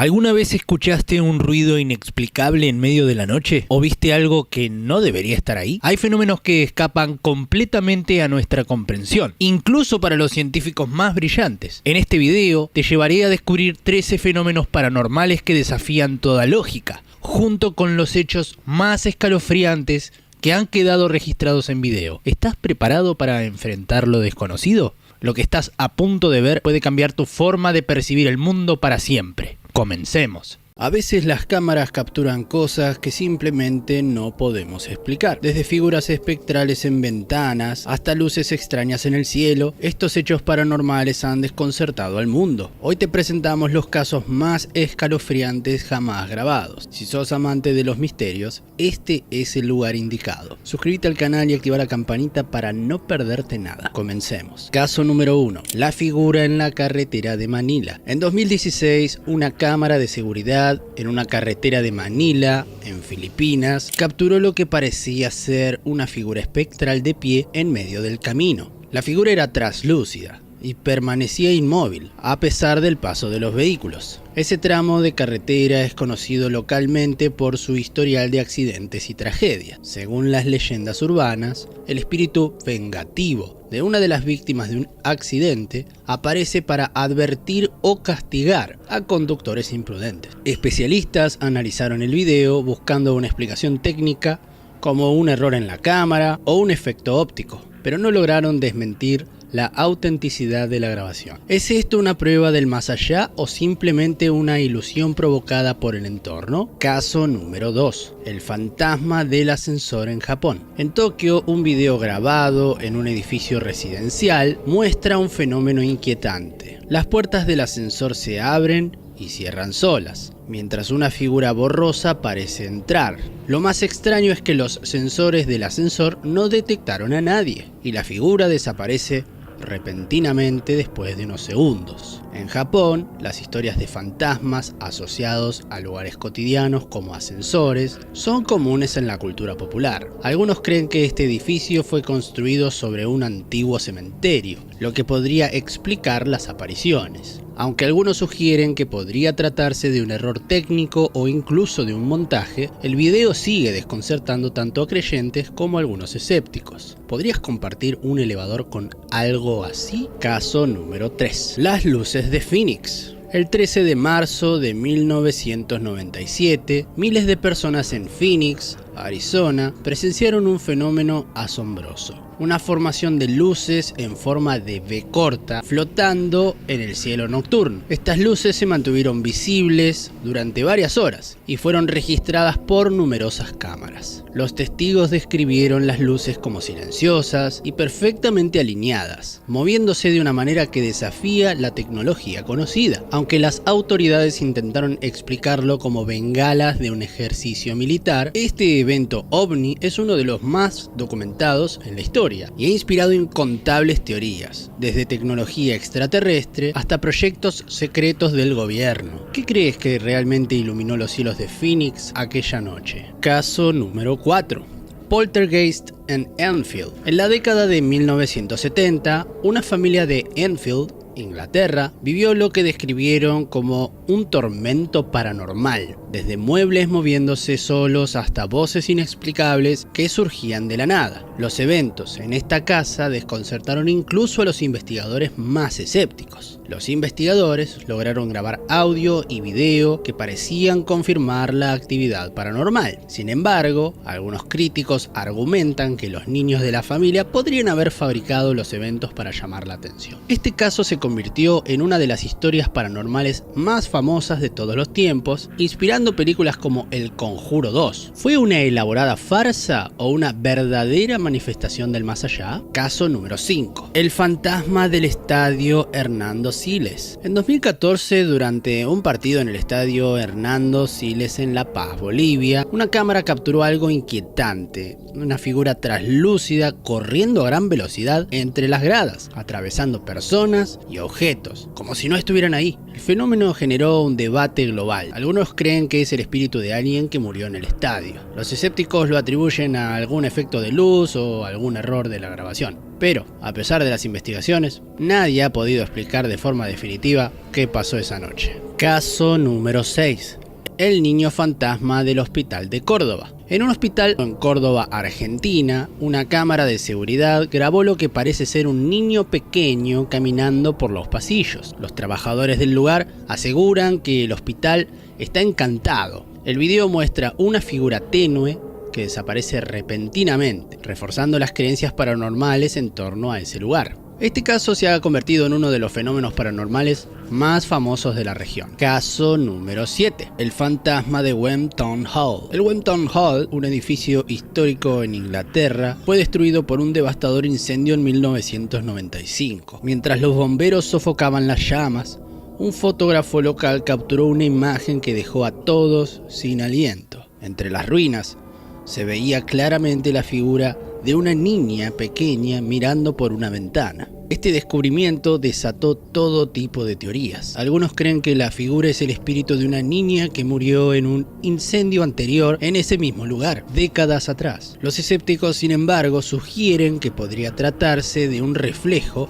¿Alguna vez escuchaste un ruido inexplicable en medio de la noche? ¿O viste algo que no debería estar ahí? Hay fenómenos que escapan completamente a nuestra comprensión, incluso para los científicos más brillantes. En este video te llevaré a descubrir 13 fenómenos paranormales que desafían toda lógica, junto con los hechos más escalofriantes que han quedado registrados en video. ¿Estás preparado para enfrentar lo desconocido? Lo que estás a punto de ver puede cambiar tu forma de percibir el mundo para siempre. Comencemos. A veces las cámaras capturan cosas que simplemente no podemos explicar. Desde figuras espectrales en ventanas hasta luces extrañas en el cielo, estos hechos paranormales han desconcertado al mundo. Hoy te presentamos los casos más escalofriantes jamás grabados. Si sos amante de los misterios, este es el lugar indicado. Suscríbete al canal y activa la campanita para no perderte nada. Comencemos. Caso número 1. La figura en la carretera de Manila. En 2016, una cámara de seguridad en una carretera de Manila, en Filipinas, capturó lo que parecía ser una figura espectral de pie en medio del camino. La figura era traslúcida y permanecía inmóvil a pesar del paso de los vehículos. Ese tramo de carretera es conocido localmente por su historial de accidentes y tragedias. Según las leyendas urbanas, el espíritu vengativo de una de las víctimas de un accidente aparece para advertir o castigar a conductores imprudentes. Especialistas analizaron el video buscando una explicación técnica como un error en la cámara o un efecto óptico, pero no lograron desmentir la autenticidad de la grabación. ¿Es esto una prueba del más allá o simplemente una ilusión provocada por el entorno? Caso número 2. El fantasma del ascensor en Japón. En Tokio, un video grabado en un edificio residencial muestra un fenómeno inquietante. Las puertas del ascensor se abren y cierran solas, mientras una figura borrosa parece entrar. Lo más extraño es que los sensores del ascensor no detectaron a nadie y la figura desaparece repentinamente después de unos segundos. En Japón, las historias de fantasmas asociados a lugares cotidianos como ascensores son comunes en la cultura popular. Algunos creen que este edificio fue construido sobre un antiguo cementerio, lo que podría explicar las apariciones. Aunque algunos sugieren que podría tratarse de un error técnico o incluso de un montaje, el video sigue desconcertando tanto a creyentes como a algunos escépticos. ¿Podrías compartir un elevador con algo así? Caso número 3. Las luces de Phoenix. El 13 de marzo de 1997, miles de personas en Phoenix, Arizona, presenciaron un fenómeno asombroso. Una formación de luces en forma de V corta flotando en el cielo nocturno. Estas luces se mantuvieron visibles durante varias horas y fueron registradas por numerosas cámaras. Los testigos describieron las luces como silenciosas y perfectamente alineadas, moviéndose de una manera que desafía la tecnología conocida, aunque las autoridades intentaron explicarlo como bengalas de un ejercicio militar. Este evento ovni es uno de los más documentados en la historia y ha inspirado incontables teorías, desde tecnología extraterrestre hasta proyectos secretos del gobierno. ¿Qué crees que realmente iluminó los cielos de Phoenix aquella noche? Caso número 4. Poltergeist en Enfield. En la década de 1970, una familia de Enfield, Inglaterra, vivió lo que describieron como un tormento paranormal, desde muebles moviéndose solos hasta voces inexplicables que surgían de la nada. Los eventos en esta casa desconcertaron incluso a los investigadores más escépticos. Los investigadores lograron grabar audio y video que parecían confirmar la actividad paranormal. Sin embargo, algunos críticos argumentan que los niños de la familia podrían haber fabricado los eventos para llamar la atención. Este caso se convirtió en una de las historias paranormales más famosas de todos los tiempos, inspirando películas como El Conjuro 2. ¿Fue una elaborada farsa o una verdadera manifestación del más allá? Caso número 5. El fantasma del estadio Hernando Siles. En 2014, durante un partido en el estadio Hernando Siles en La Paz, Bolivia, una cámara capturó algo inquietante, una figura traslúcida corriendo a gran velocidad entre las gradas, atravesando personas y objetos, como si no estuvieran ahí. El fenómeno generó un debate global. Algunos creen que es el espíritu de alguien que murió en el estadio. Los escépticos lo atribuyen a algún efecto de luz o algún error de la grabación. Pero, a pesar de las investigaciones, nadie ha podido explicar de forma definitiva qué pasó esa noche. Caso número 6. El niño fantasma del hospital de Córdoba. En un hospital en Córdoba, Argentina, una cámara de seguridad grabó lo que parece ser un niño pequeño caminando por los pasillos. Los trabajadores del lugar aseguran que el hospital está encantado. El video muestra una figura tenue que desaparece repentinamente, reforzando las creencias paranormales en torno a ese lugar. Este caso se ha convertido en uno de los fenómenos paranormales más famosos de la región. Caso número 7. El fantasma de Wem Town Hall. El Wem Town Hall, un edificio histórico en Inglaterra, fue destruido por un devastador incendio en 1995. Mientras los bomberos sofocaban las llamas, un fotógrafo local capturó una imagen que dejó a todos sin aliento. Entre las ruinas se veía claramente la figura de una niña pequeña mirando por una ventana. Este descubrimiento desató todo tipo de teorías. Algunos creen que la figura es el espíritu de una niña que murió en un incendio anterior en ese mismo lugar, décadas atrás. Los escépticos, sin embargo, sugieren que podría tratarse de un reflejo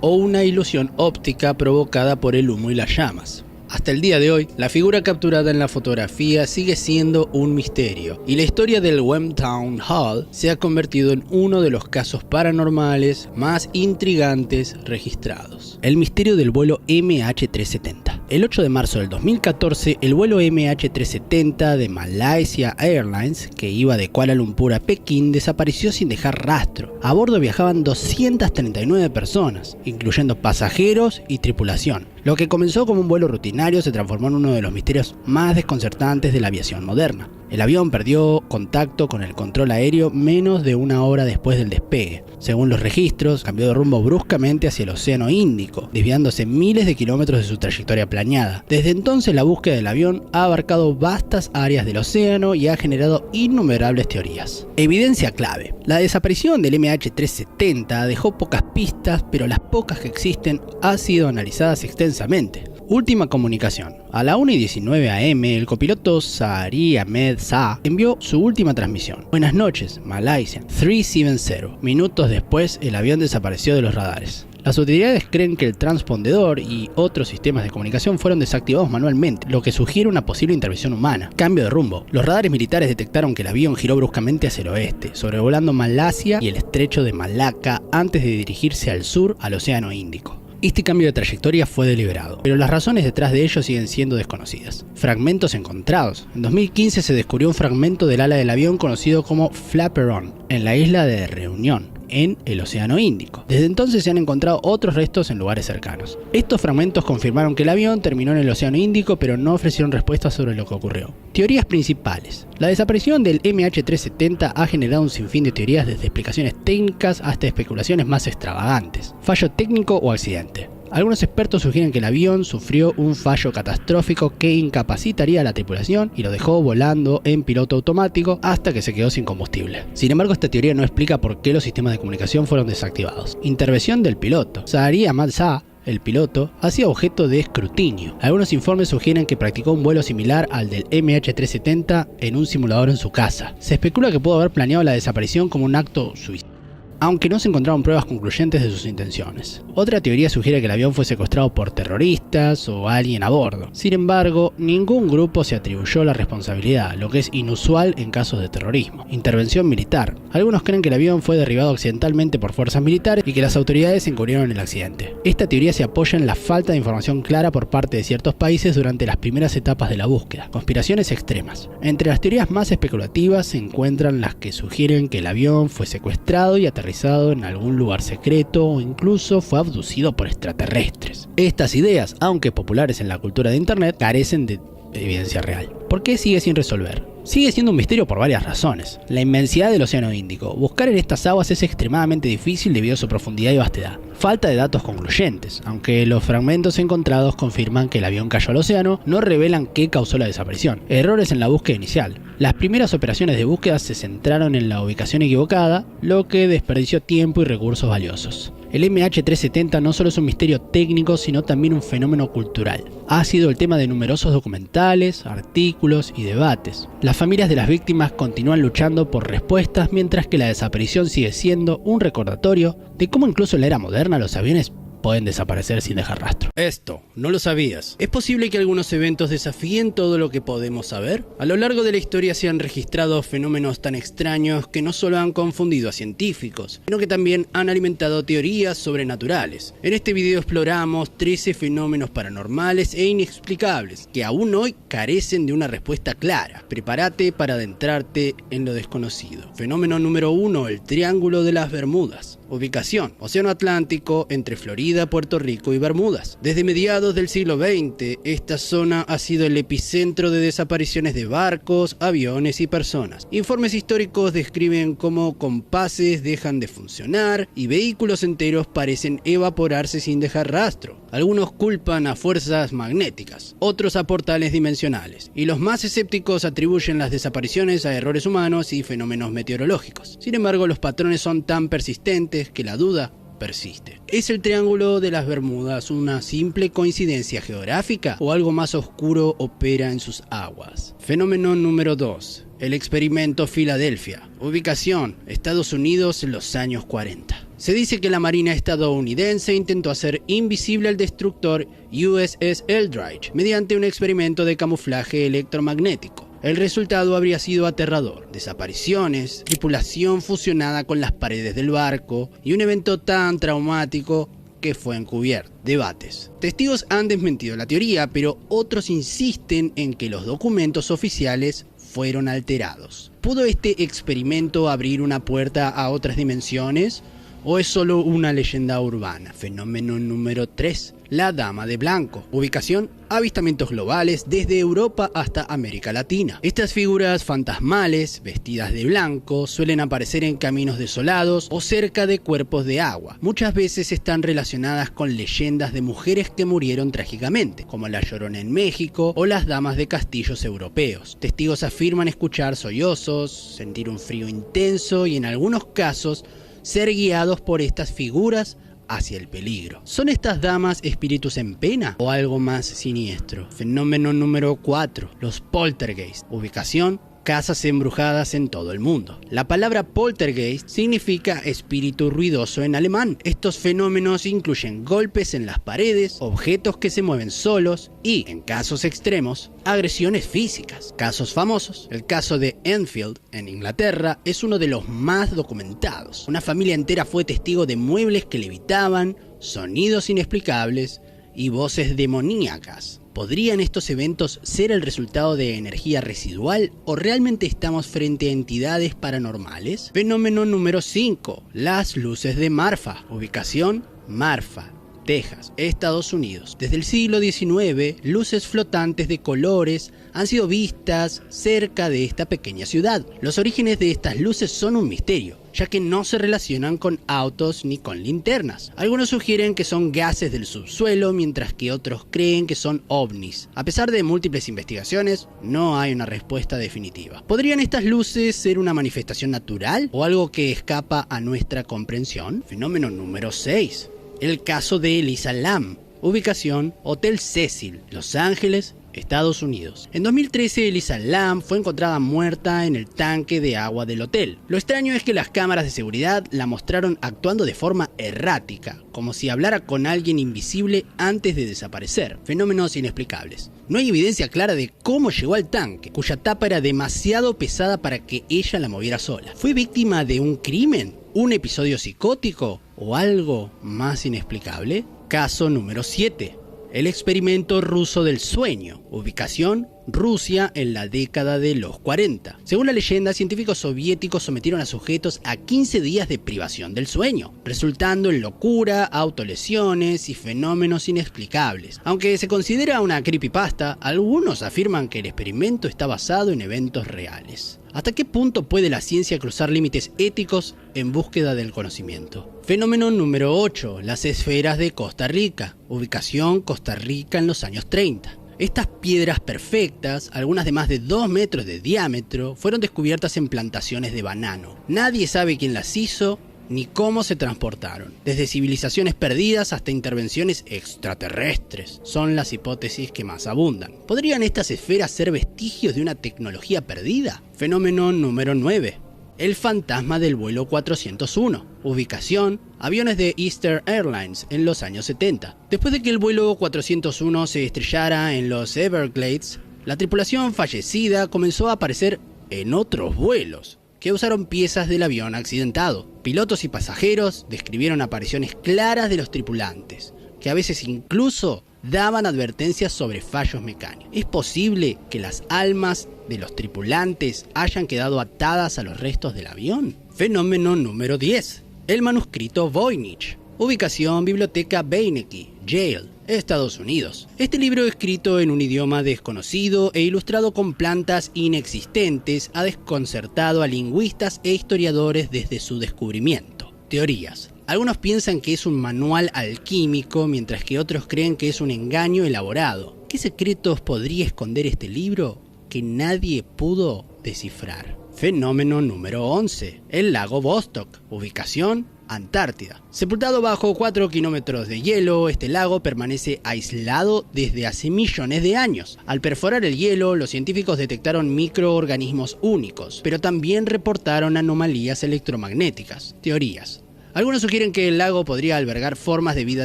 o una ilusión óptica provocada por el humo y las llamas. Hasta el día de hoy, la figura capturada en la fotografía sigue siendo un misterio, y la historia del Wem Town Hall se ha convertido en uno de los casos paranormales más intrigantes registrados. El misterio del vuelo MH370. El 8 de marzo del 2014, el vuelo MH370 de Malaysia Airlines, que iba de Kuala Lumpur a Pekín, desapareció sin dejar rastro. A bordo viajaban 239 personas, incluyendo pasajeros y tripulación. Lo que comenzó como un vuelo rutinario se transformó en uno de los misterios más desconcertantes de la aviación moderna. El avión perdió contacto con el control aéreo menos de una hora después del despegue. Según los registros, cambió de rumbo bruscamente hacia el Océano Índico, desviándose miles de kilómetros de su trayectoria planeada. Desde entonces, la búsqueda del avión ha abarcado vastas áreas del océano y ha generado innumerables teorías. Evidencia clave. La desaparición del MH370 dejó pocas pistas, pero las pocas que existen han sido analizadas extensamente. Última comunicación. A la 1:19 am, el copiloto Sahari Ahmed Shah envió su última transmisión. Buenas noches, Malaysia 370. Minutos después, el avión desapareció de los radares. Las autoridades creen que el transpondedor y otros sistemas de comunicación fueron desactivados manualmente, lo que sugiere una posible intervención humana. Cambio de rumbo. Los radares militares detectaron que el avión giró bruscamente hacia el oeste, sobrevolando Malasia y el estrecho de Malaca antes de dirigirse al sur al Océano Índico. Este cambio de trayectoria fue deliberado, pero las razones detrás de ello siguen siendo desconocidas. Fragmentos encontrados. En 2015 se descubrió un fragmento del ala del avión conocido como flaperon en la isla de Reunión, en el Océano Índico. Desde entonces se han encontrado otros restos en lugares cercanos. Estos fragmentos confirmaron que el avión terminó en el Océano Índico, pero no ofrecieron respuestas sobre lo que ocurrió. Teorías principales. La desaparición del MH370 ha generado un sinfín de teorías, desde explicaciones técnicas hasta especulaciones más extravagantes. Fallo técnico o accidente. Algunos expertos sugieren que el avión sufrió un fallo catastrófico que incapacitaría a la tripulación y lo dejó volando en piloto automático hasta que se quedó sin combustible. Sin embargo, esta teoría no explica por qué los sistemas de comunicación fueron desactivados. Intervención del piloto. Sahari Ahmed Shah, el piloto, ha sido objeto de escrutinio. Algunos informes sugieren que practicó un vuelo similar al del MH370 en un simulador en su casa. Se especula que pudo haber planeado la desaparición como un acto suicida, aunque no se encontraron pruebas concluyentes de sus intenciones. Otra teoría sugiere que el avión fue secuestrado por terroristas o alguien a bordo. Sin embargo, ningún grupo se atribuyó la responsabilidad, lo que es inusual en casos de terrorismo. Intervención militar. Algunos creen que el avión fue derribado accidentalmente por fuerzas militares y que las autoridades encubrieron el accidente. Esta teoría se apoya en la falta de información clara por parte de ciertos países durante las primeras etapas de la búsqueda. Conspiraciones extremas. Entre las teorías más especulativas se encuentran las que sugieren que el avión fue secuestrado y aterrizado en algún lugar secreto o incluso fue abducido por extraterrestres. Estas ideas, aunque populares en la cultura de internet, carecen de evidencia real. ¿Por qué sigue sin resolver? Sigue siendo un misterio por varias razones. La inmensidad del Océano Índico. Buscar en estas aguas es extremadamente difícil debido a su profundidad y vastedad. Falta de datos concluyentes. Aunque los fragmentos encontrados confirman que el avión cayó al océano, no revelan qué causó la desaparición. Errores en la búsqueda inicial. Las primeras operaciones de búsqueda se centraron en la ubicación equivocada, lo que desperdició tiempo y recursos valiosos. El MH370 no solo es un misterio técnico, sino también un fenómeno cultural. Ha sido el tema de numerosos documentales, artículos y debates. Las familias de las víctimas continúan luchando por respuestas, mientras que la desaparición sigue siendo un recordatorio de cómo incluso en la era moderna los aviones pueden desaparecer sin dejar rastro. Esto, no lo sabías. ¿Es posible que algunos eventos desafíen todo lo que podemos saber? A lo largo de la historia se han registrado fenómenos tan extraños que no solo han confundido a científicos, sino que también han alimentado teorías sobrenaturales. En este video exploramos 13 fenómenos paranormales e inexplicables que aún hoy carecen de una respuesta clara. Prepárate para adentrarte en lo desconocido. Fenómeno número 1, el Triángulo de las Bermudas. Ubicación: Océano Atlántico entre Florida, Puerto Rico y Bermudas. Desde mediados del siglo XX, esta zona ha sido el epicentro de desapariciones de barcos, aviones y personas. Informes históricos describen cómo compases dejan de funcionar y vehículos enteros parecen evaporarse sin dejar rastro. Algunos culpan a fuerzas magnéticas, otros a portales dimensionales, y los más escépticos atribuyen las desapariciones a errores humanos y fenómenos meteorológicos. Sin embargo, los patrones son tan persistentes que la duda persiste. ¿Es el Triángulo de las Bermudas una simple coincidencia geográfica o algo más oscuro opera en sus aguas? Fenómeno número 2. El experimento Filadelfia. Ubicación: Estados Unidos en los años 40. Se dice que la Marina estadounidense intentó hacer invisible al destructor USS Eldridge mediante un experimento de camuflaje electromagnético. El resultado habría sido aterrador: desapariciones, tripulación fusionada con las paredes del barco y un evento tan traumático que fue encubierto. Debates. Testigos han desmentido la teoría, pero otros insisten en que los documentos oficiales fueron alterados. ¿Pudo este experimento abrir una puerta a otras dimensiones o es solo una leyenda urbana? Fenómeno número 3. La Dama de Blanco. Ubicación: avistamientos globales desde Europa hasta América Latina. Estas figuras fantasmales, vestidas de blanco, suelen aparecer en caminos desolados o cerca de cuerpos de agua. Muchas veces están relacionadas con leyendas de mujeres que murieron trágicamente, como la Llorona en México o las damas de castillos europeos. Testigos afirman escuchar sollozos, sentir un frío intenso y en algunos casos ser guiados por estas figuras hacia el peligro. ¿Son estas damas espíritus en pena o algo más siniestro? Fenómeno número 4. Los poltergeist. Ubicación: casas embrujadas en todo el mundo. La palabra poltergeist significa espíritu ruidoso en alemán. Estos fenómenos incluyen golpes en las paredes, objetos que se mueven solos y, en casos extremos, agresiones físicas. Casos famosos: el caso de Enfield en Inglaterra es uno de los más documentados. Una familia entera fue testigo de muebles que levitaban, sonidos inexplicables y voces demoníacas. ¿Podrían estos eventos ser el resultado de energía residual o realmente estamos frente a entidades paranormales? Fenómeno número 5. Las luces de Marfa. Ubicación: Marfa, Texas, Estados Unidos. Desde el siglo XIX, luces flotantes de colores han sido vistas cerca de esta pequeña ciudad. Los orígenes de estas luces son un misterio, ya que no se relacionan con autos ni con linternas. Algunos sugieren que son gases del subsuelo, mientras que otros creen que son ovnis. A pesar de múltiples investigaciones, no hay una respuesta definitiva. ¿Podrían estas luces ser una manifestación natural o algo que escapa a nuestra comprensión? Fenómeno número 6. El caso de Elisa Lam. Ubicación: Hotel Cecil, Los Ángeles, Estados Unidos. En 2013, Elisa Lam fue encontrada muerta en el tanque de agua del hotel. Lo extraño es que las cámaras de seguridad la mostraron actuando de forma errática, como si hablara con alguien invisible antes de desaparecer. Fenómenos inexplicables. No hay evidencia clara de cómo llegó al tanque, cuya tapa era demasiado pesada para que ella la moviera sola. ¿Fue víctima de un crimen, un episodio psicótico o algo más inexplicable? Caso número 7. El experimento ruso del sueño. Ubicación: Rusia en la década de los 40. Según la leyenda, científicos soviéticos sometieron a sujetos a 15 días de privación del sueño, resultando en locura, autolesiones y fenómenos inexplicables. Aunque se considera una creepypasta, algunos afirman que el experimento está basado en eventos reales. ¿Hasta qué punto puede la ciencia cruzar límites éticos en búsqueda del conocimiento? Fenómeno número 8. Las esferas de Costa Rica. Ubicación: Costa Rica en los años 30. Estas piedras perfectas, algunas de más de 2 metros de diámetro, fueron descubiertas en plantaciones de banano. Nadie sabe quién las hizo ni cómo se transportaron. Desde civilizaciones perdidas hasta intervenciones extraterrestres son las hipótesis que más abundan. ¿Podrían estas esferas ser vestigios de una tecnología perdida? Fenómeno número 9. El fantasma del vuelo 401. Ubicación: aviones de Eastern Airlines en los años 70. Después de que el vuelo 401 se estrellara en los Everglades, la tripulación fallecida comenzó a aparecer en otros vuelos que usaron piezas del avión accidentado. Pilotos y pasajeros describieron apariciones claras de los tripulantes, que a veces incluso daban advertencias sobre fallos mecánicos. ¿Es posible que las almas de los tripulantes hayan quedado atadas a los restos del avión? Fenómeno número 10. El manuscrito Voynich. Ubicación: Biblioteca Beinecke, Yale, Estados Unidos. Este libro, escrito en un idioma desconocido e ilustrado con plantas inexistentes, ha desconcertado a lingüistas e historiadores desde su descubrimiento. Teorías. Algunos piensan que es un manual alquímico, mientras que otros creen que es un engaño elaborado. ¿Qué secretos podría esconder este libro que nadie pudo descifrar? Fenómeno número 11. El lago Vostok. Ubicación: Antártida. Sepultado bajo 4 kilómetros de hielo, este lago permanece aislado desde hace millones de años. Al perforar el hielo, los científicos detectaron microorganismos únicos, pero también reportaron anomalías electromagnéticas. Teorías. Algunos sugieren que el lago podría albergar formas de vida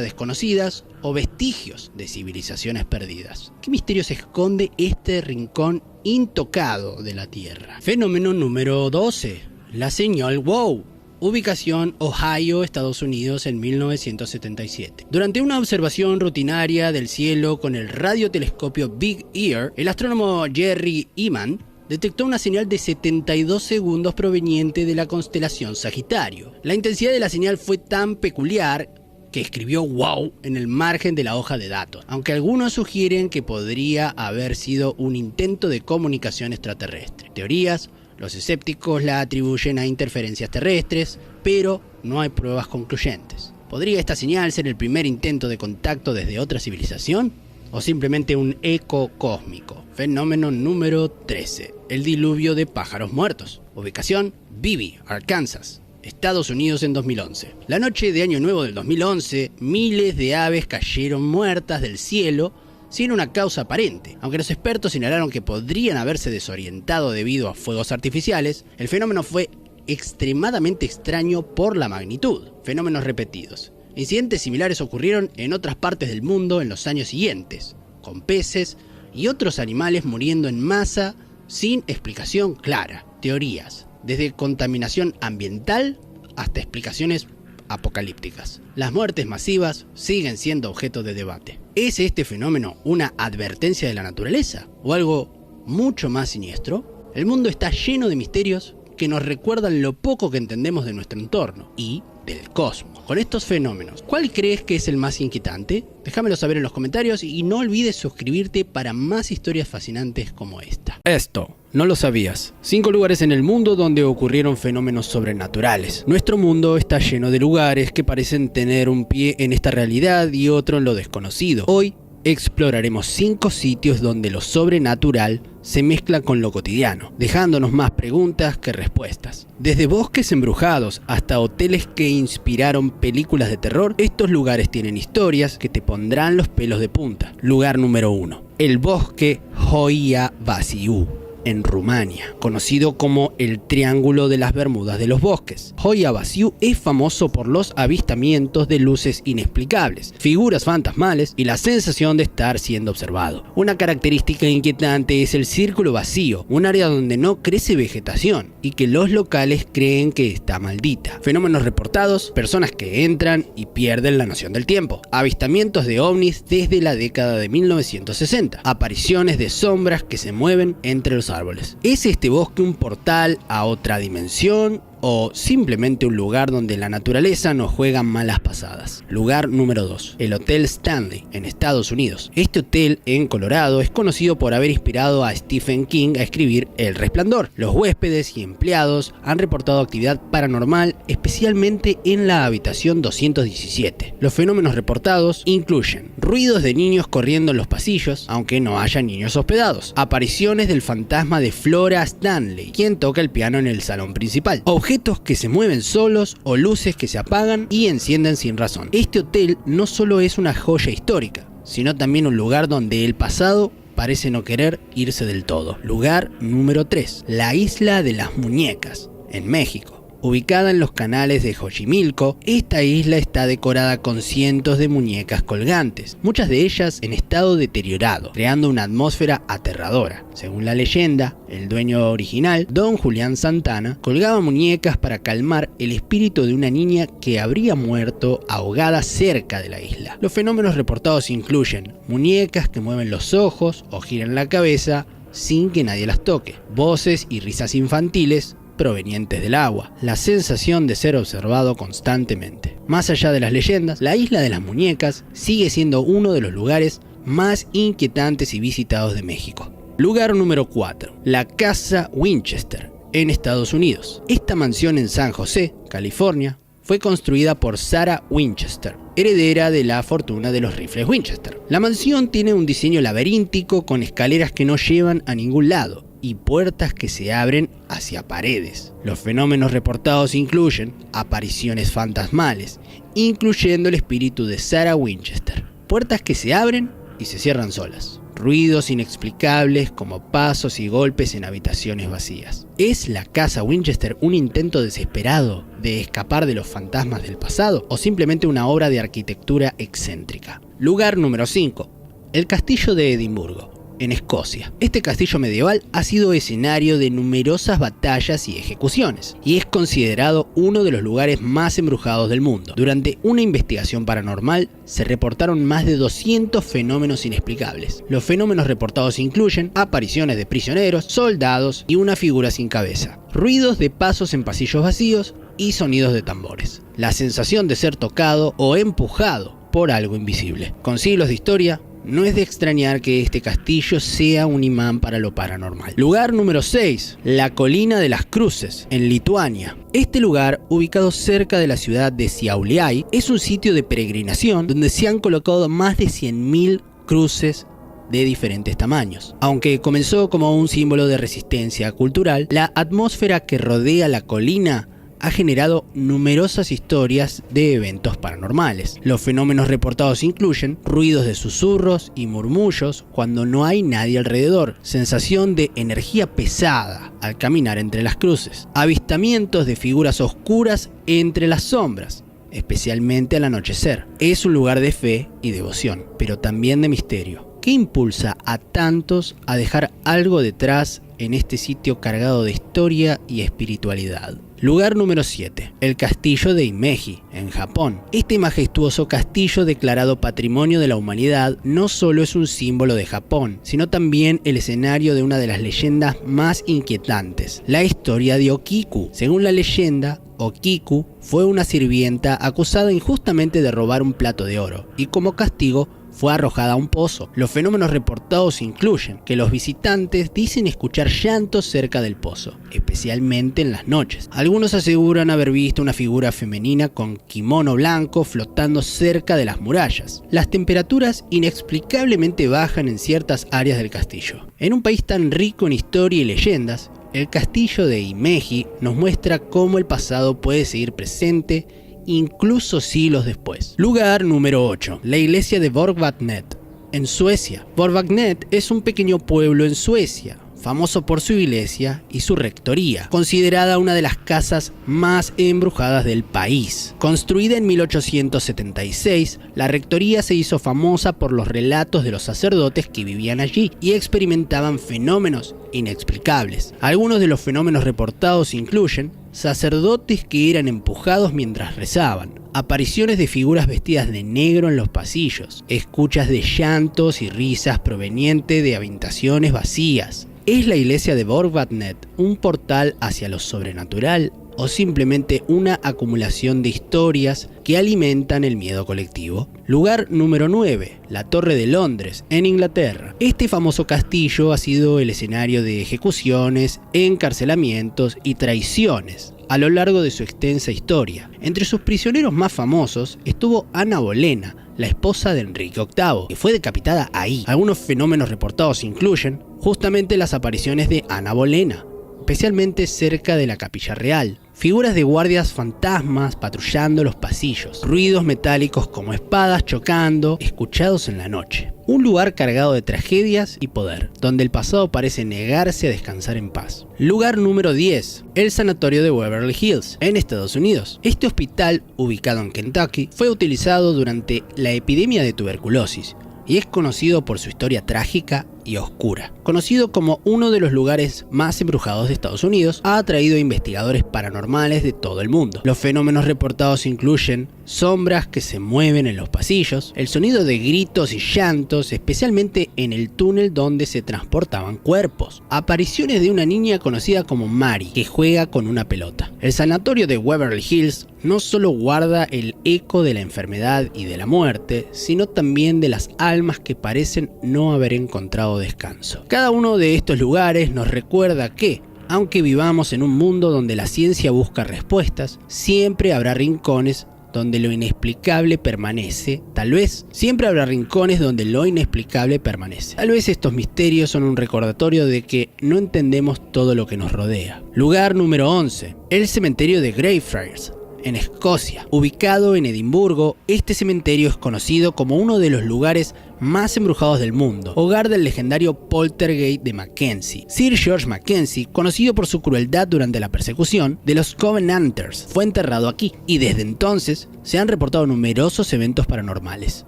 desconocidas o vestigios de civilizaciones perdidas. ¿Qué misterio se esconde este rincón intocado de la Tierra? Fenómeno número 12. La señal WOW. Ubicación: Ohio, Estados Unidos, en 1977. Durante una observación rutinaria del cielo con el radiotelescopio Big Ear, el astrónomo Jerry Ehman detectó una señal de 72 segundos proveniente de la constelación Sagitario. La intensidad de la señal fue tan peculiar que escribió "wow" en el margen de la hoja de datos, aunque algunos sugieren que podría haber sido un intento de comunicación extraterrestre. Teorías. Los escépticos la atribuyen a interferencias terrestres, pero no hay pruebas concluyentes. ¿Podría esta señal ser el primer intento de contacto desde otra civilización? ¿O simplemente un eco cósmico? Fenómeno número 13. El diluvio de pájaros muertos. Ubicación: Bibi, Arkansas, Estados Unidos, en 2011. La noche de Año Nuevo del 2011, miles de aves cayeron muertas del cielo sin una causa aparente. Aunque los expertos señalaron que podrían haberse desorientado debido a fuegos artificiales, el fenómeno fue extremadamente extraño por la magnitud. Fenómenos repetidos. Incidentes similares ocurrieron en otras partes del mundo en los años siguientes, con peces y otros animales muriendo en masa sin explicación clara. Teorías, desde contaminación ambiental hasta explicaciones apocalípticas. Las muertes masivas siguen siendo objeto de debate. ¿Es este fenómeno una advertencia de la naturaleza o algo mucho más siniestro? El mundo está lleno de misterios que nos recuerdan lo poco que entendemos de nuestro entorno y del cosmos. Con estos fenómenos, ¿cuál crees que es el más inquietante? Déjamelo saber en los comentarios y no olvides suscribirte para más historias fascinantes como esta. Esto no lo sabías. 5 lugares en el mundo donde ocurrieron fenómenos sobrenaturales. Nuestro mundo está lleno de lugares que parecen tener un pie en esta realidad y otro en lo desconocido. Hoy exploraremos 5 sitios donde lo sobrenatural se mezcla con lo cotidiano, dejándonos más preguntas que respuestas. Desde bosques embrujados hasta hoteles que inspiraron películas de terror, estos lugares tienen historias que te pondrán los pelos de punta. Lugar número 1. El bosque Hoia Vasiu, en Rumania, conocido como el Triángulo de las Bermudas de los Bosques. Hoia Vasiu es famoso por los avistamientos de luces inexplicables, figuras fantasmales y la sensación de estar siendo observado. Una característica inquietante es el círculo vacío, un área donde no crece vegetación y que los locales creen que está maldita. Fenómenos reportados: personas que entran y pierden la noción del tiempo. Avistamientos de ovnis desde la década de 1960. Apariciones de sombras que se mueven entre los árboles. ¿Es este bosque un portal a otra dimensión o simplemente un lugar donde la naturaleza nos juega malas pasadas? Lugar número 2. El Hotel Stanley, en Estados Unidos. Este hotel en Colorado es conocido por haber inspirado a Stephen King a escribir El Resplandor. Los huéspedes y empleados han reportado actividad paranormal, especialmente en la habitación 217. Los fenómenos reportados incluyen ruidos de niños corriendo en los pasillos, aunque no haya niños hospedados. Apariciones del fantasma de Flora Stanley, quien toca el piano en el salón principal. Objetos objetos que se mueven solos o luces que se apagan y encienden sin razón. Este hotel no solo es una joya histórica, sino también un lugar donde el pasado parece no querer irse del todo. Lugar número 3, la Isla de las Muñecas, en México. Ubicada en los canales de Xochimilco, esta isla está decorada con cientos de muñecas colgantes, muchas de ellas en estado deteriorado, creando una atmósfera aterradora. Según la leyenda, el dueño original, Don Julián Santana, colgaba muñecas para calmar el espíritu de una niña que habría muerto ahogada cerca de la isla. Los fenómenos reportados incluyen muñecas que mueven los ojos o giran la cabeza sin que nadie las toque, voces y risas infantiles provenientes del agua, la sensación de ser observado constantemente. Más allá de las leyendas, la Isla de las Muñecas sigue siendo uno de los lugares más inquietantes y visitados de México. Lugar número 4, la Casa Winchester, en Estados Unidos. Esta mansión en San José, California, fue construida por Sarah Winchester, heredera de la fortuna de los rifles Winchester. La mansión tiene un diseño laberíntico con escaleras que no llevan a ningún lado y puertas que se abren hacia paredes. Los fenómenos reportados incluyen apariciones fantasmales, incluyendo el espíritu de Sarah Winchester, puertas que se abren y se cierran solas, ruidos inexplicables como pasos y golpes en habitaciones vacías. ¿Es la Casa Winchester un intento desesperado de escapar de los fantasmas del pasado o simplemente una obra de arquitectura excéntrica? Lugar número 5, el Castillo de Edimburgo, en Escocia. Este castillo medieval ha sido escenario de numerosas batallas y ejecuciones, y es considerado uno de los lugares más embrujados del mundo. Durante una investigación paranormal, se reportaron más de 200 fenómenos inexplicables. Los fenómenos reportados incluyen apariciones de prisioneros, soldados y una figura sin cabeza, ruidos de pasos en pasillos vacíos y sonidos de tambores. La sensación de ser tocado o empujado por algo invisible. Con siglos de historia, no es de extrañar que este castillo sea un imán para lo paranormal. Lugar número 6, la Colina de las Cruces, en Lituania. Este lugar, ubicado cerca de la ciudad de Šiauliai, es un sitio de peregrinación donde se han colocado más de 100.000 cruces de diferentes tamaños. Aunque comenzó como un símbolo de resistencia cultural, la atmósfera que rodea la colina ha generado numerosas historias de eventos paranormales. Los fenómenos reportados incluyen ruidos de susurros y murmullos cuando no hay nadie alrededor, sensación de energía pesada al caminar entre las cruces, avistamientos de figuras oscuras entre las sombras, especialmente al anochecer. Es un lugar de fe y devoción, pero también de misterio. ¿Qué impulsa a tantos a dejar algo detrás en este sitio cargado de historia y espiritualidad? Lugar número 7, el Castillo de Himeji, en Japón. Este majestuoso castillo declarado Patrimonio de la Humanidad no solo es un símbolo de Japón, sino también el escenario de una de las leyendas más inquietantes, la historia de Okiku. Según la leyenda, Okiku fue una sirvienta acusada injustamente de robar un plato de oro y como castigo fue arrojada a un pozo. Los fenómenos reportados incluyen que los visitantes dicen escuchar llantos cerca del pozo, especialmente en las noches. Algunos aseguran haber visto una figura femenina con kimono blanco flotando cerca de las murallas. Las temperaturas inexplicablemente bajan en ciertas áreas del castillo. En un país tan rico en historia y leyendas, el castillo de Himeji nos muestra cómo el pasado puede seguir presente incluso siglos después. Lugar número 8, la iglesia de Borgvatnet, en Suecia. Borgvatnet es un pequeño pueblo en Suecia, famoso por su iglesia y su rectoría, considerada una de las casas más embrujadas del país. Construida en 1876, la rectoría se hizo famosa por los relatos de los sacerdotes que vivían allí y experimentaban fenómenos inexplicables. Algunos de los fenómenos reportados incluyen sacerdotes que eran empujados mientras rezaban, apariciones de figuras vestidas de negro en los pasillos, escuchas de llantos y risas provenientes de habitaciones vacías. ¿Es la iglesia de Borgvatnet un portal hacia lo sobrenatural o simplemente una acumulación de historias que alimentan el miedo colectivo? Lugar número 9, la Torre de Londres, en Inglaterra. Este famoso castillo ha sido el escenario de ejecuciones, encarcelamientos y traiciones a lo largo de su extensa historia. Entre sus prisioneros más famosos estuvo Ana Bolena, la esposa de Enrique VIII, que fue decapitada ahí. Algunos fenómenos reportados incluyen justamente las apariciones de Ana Bolena, especialmente cerca de la Capilla Real. Figuras de guardias fantasmas patrullando los pasillos, ruidos metálicos como espadas chocando, escuchados en la noche. Un lugar cargado de tragedias y poder, donde el pasado parece negarse a descansar en paz. Lugar número 10. El sanatorio de Beverly Hills, en Estados Unidos. Este hospital, ubicado en Kentucky, fue utilizado durante la epidemia de tuberculosis y es conocido por su historia trágica y oscura. Conocido como uno de los lugares más embrujados de Estados Unidos, ha atraído a investigadores paranormales de todo el mundo. Los fenómenos reportados incluyen sombras que se mueven en los pasillos, el sonido de gritos y llantos, especialmente en el túnel donde se transportaban cuerpos, apariciones de una niña conocida como Mary, que juega con una pelota. El sanatorio de Beverly Hills no solo guarda el eco de la enfermedad y de la muerte, sino también de las almas que parecen no haber encontrado descanso. Cada uno de estos lugares nos recuerda que, aunque vivamos en un mundo donde la ciencia busca respuestas, siempre habrá rincones donde lo inexplicable permanece. Tal vez siempre habrá rincones donde lo inexplicable permanece. Tal vez estos misterios son un recordatorio de que no entendemos todo lo que nos rodea. Lugar número 11. El cementerio de Greyfriars, en Escocia. Ubicado en Edimburgo, este cementerio es conocido como uno de los lugares más embrujados del mundo, hogar del legendario poltergeist de Mackenzie. Sir George Mackenzie, conocido por su crueldad durante la persecución de los Covenanters, fue enterrado aquí y desde entonces se han reportado numerosos eventos paranormales.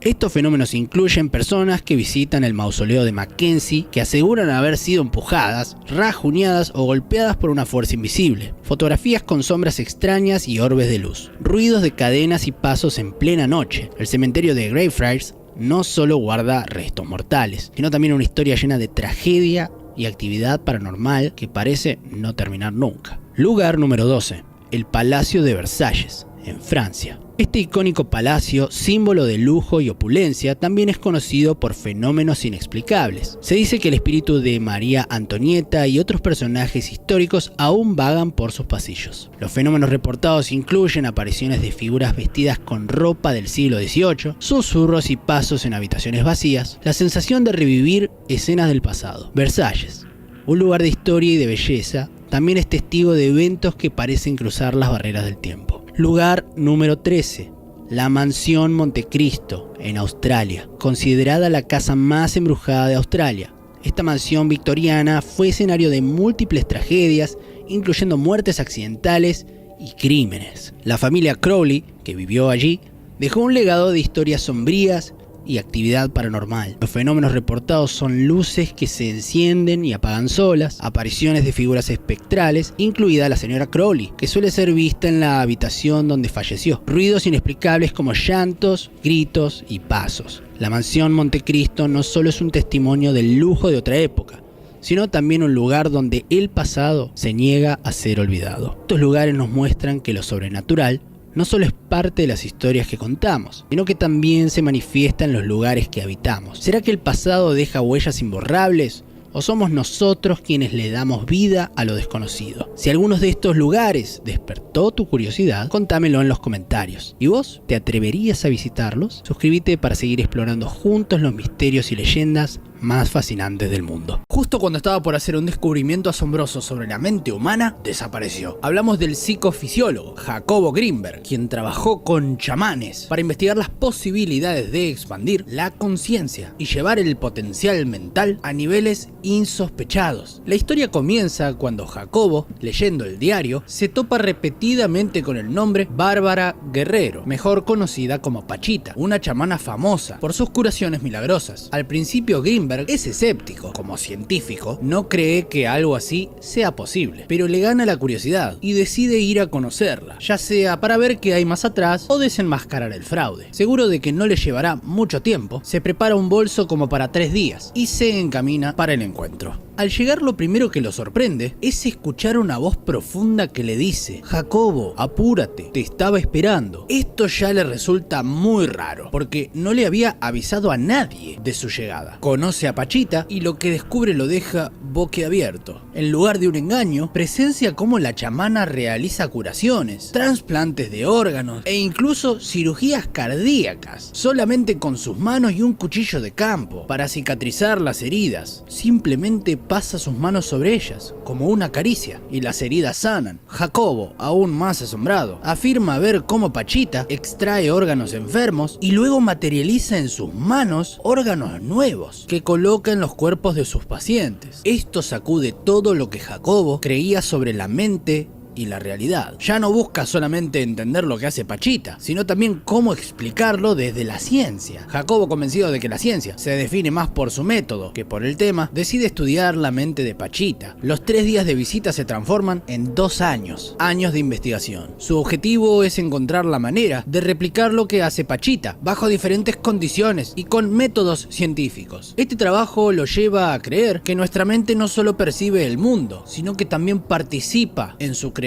Estos fenómenos incluyen personas que visitan el mausoleo de Mackenzie que aseguran haber sido empujadas, rajuñadas o golpeadas por una fuerza invisible, fotografías con sombras extrañas y orbes de luz, ruidos de cadenas y pasos en plena noche. El cementerio de Greyfriars no solo guarda restos mortales, sino también una historia llena de tragedia y actividad paranormal que parece no terminar nunca. Lugar número 12. El Palacio de Versalles, en Francia. Este icónico palacio, símbolo de lujo y opulencia, también es conocido por fenómenos inexplicables. Se dice que el espíritu de María Antonieta y otros personajes históricos aún vagan por sus pasillos. Los fenómenos reportados incluyen apariciones de figuras vestidas con ropa del siglo XVIII, susurros y pasos en habitaciones vacías, la sensación de revivir escenas del pasado. Versalles, un lugar de historia y de belleza, también es testigo de eventos que parecen cruzar las barreras del tiempo. Lugar número 13. La Mansión Montecristo, en Australia, considerada la casa más embrujada de Australia. Esta mansión victoriana fue escenario de múltiples tragedias, incluyendo muertes accidentales y crímenes. La familia Crowley, que vivió allí, dejó un legado de historias sombrías y actividad paranormal. Los fenómenos reportados son luces que se encienden y apagan solas, apariciones de figuras espectrales, incluida la señora Crowley, que suele ser vista en la habitación donde falleció, ruidos inexplicables como llantos, gritos y pasos. La mansión Montecristo no solo es un testimonio del lujo de otra época, sino también un lugar donde el pasado se niega a ser olvidado. Estos lugares nos muestran que lo sobrenatural no solo es parte de las historias que contamos, sino que también se manifiesta en los lugares que habitamos. ¿Será que el pasado deja huellas imborrables? ¿O somos nosotros quienes le damos vida a lo desconocido? Si algunos de estos lugares despertó tu curiosidad, contámelo en los comentarios. ¿Y vos? ¿Te atreverías a visitarlos? Suscríbete para seguir explorando juntos los misterios y leyendas más fascinantes del mundo. Justo cuando estaba por hacer un descubrimiento asombroso sobre la mente humana, desapareció. Hablamos del psicofisiólogo Jacobo Greenberg, quien trabajó con chamanes para investigar las posibilidades de expandir la conciencia y llevar el potencial mental a niveles insospechados. La historia comienza cuando Jacobo, leyendo el diario, se topa repetidamente con el nombre Bárbara Guerrero, mejor conocida como Pachita, una chamana famosa por sus curaciones milagrosas. Al principio Greenberg es escéptico. Como científico, no cree que algo así sea posible, pero le gana la curiosidad y decide ir a conocerla, ya sea para ver qué hay más atrás o desenmascarar el fraude. Seguro de que no le llevará mucho tiempo, se prepara un bolso como para 3 días y se encamina para el encuentro. Al llegar, lo primero que lo sorprende es escuchar una voz profunda que le dice: Jacobo, apúrate, te estaba esperando. Esto ya le resulta muy raro, porque no le había avisado a nadie de su llegada. Conoce a Pachita y lo que descubre lo deja boquiabierto. en lugar de un engaño, presencia cómo la chamana realiza curaciones, trasplantes de órganos e incluso cirugías cardíacas, solamente con sus manos y un cuchillo de campo, para cicatrizar las heridas. Simplemente pasa sus manos sobre ellas, como una caricia, y las heridas sanan. Jacobo, aún más asombrado, afirma ver cómo Pachita extrae órganos enfermos y luego materializa en sus manos órganos nuevos que coloca en los cuerpos de sus pacientes. Esto sacude todo lo que Jacobo creía sobre la mente y la realidad. Ya no busca solamente entender lo que hace Pachita, sino también cómo explicarlo desde la ciencia. Jacobo, convencido de que la ciencia se define más por su método que por el tema, decide estudiar la mente de Pachita. Los 3 días de visita se transforman en 2 años de investigación. Su objetivo es encontrar la manera de replicar lo que hace Pachita, bajo diferentes condiciones y con métodos científicos. Este trabajo lo lleva a creer que nuestra mente no solo percibe el mundo, sino que también participa en su creación.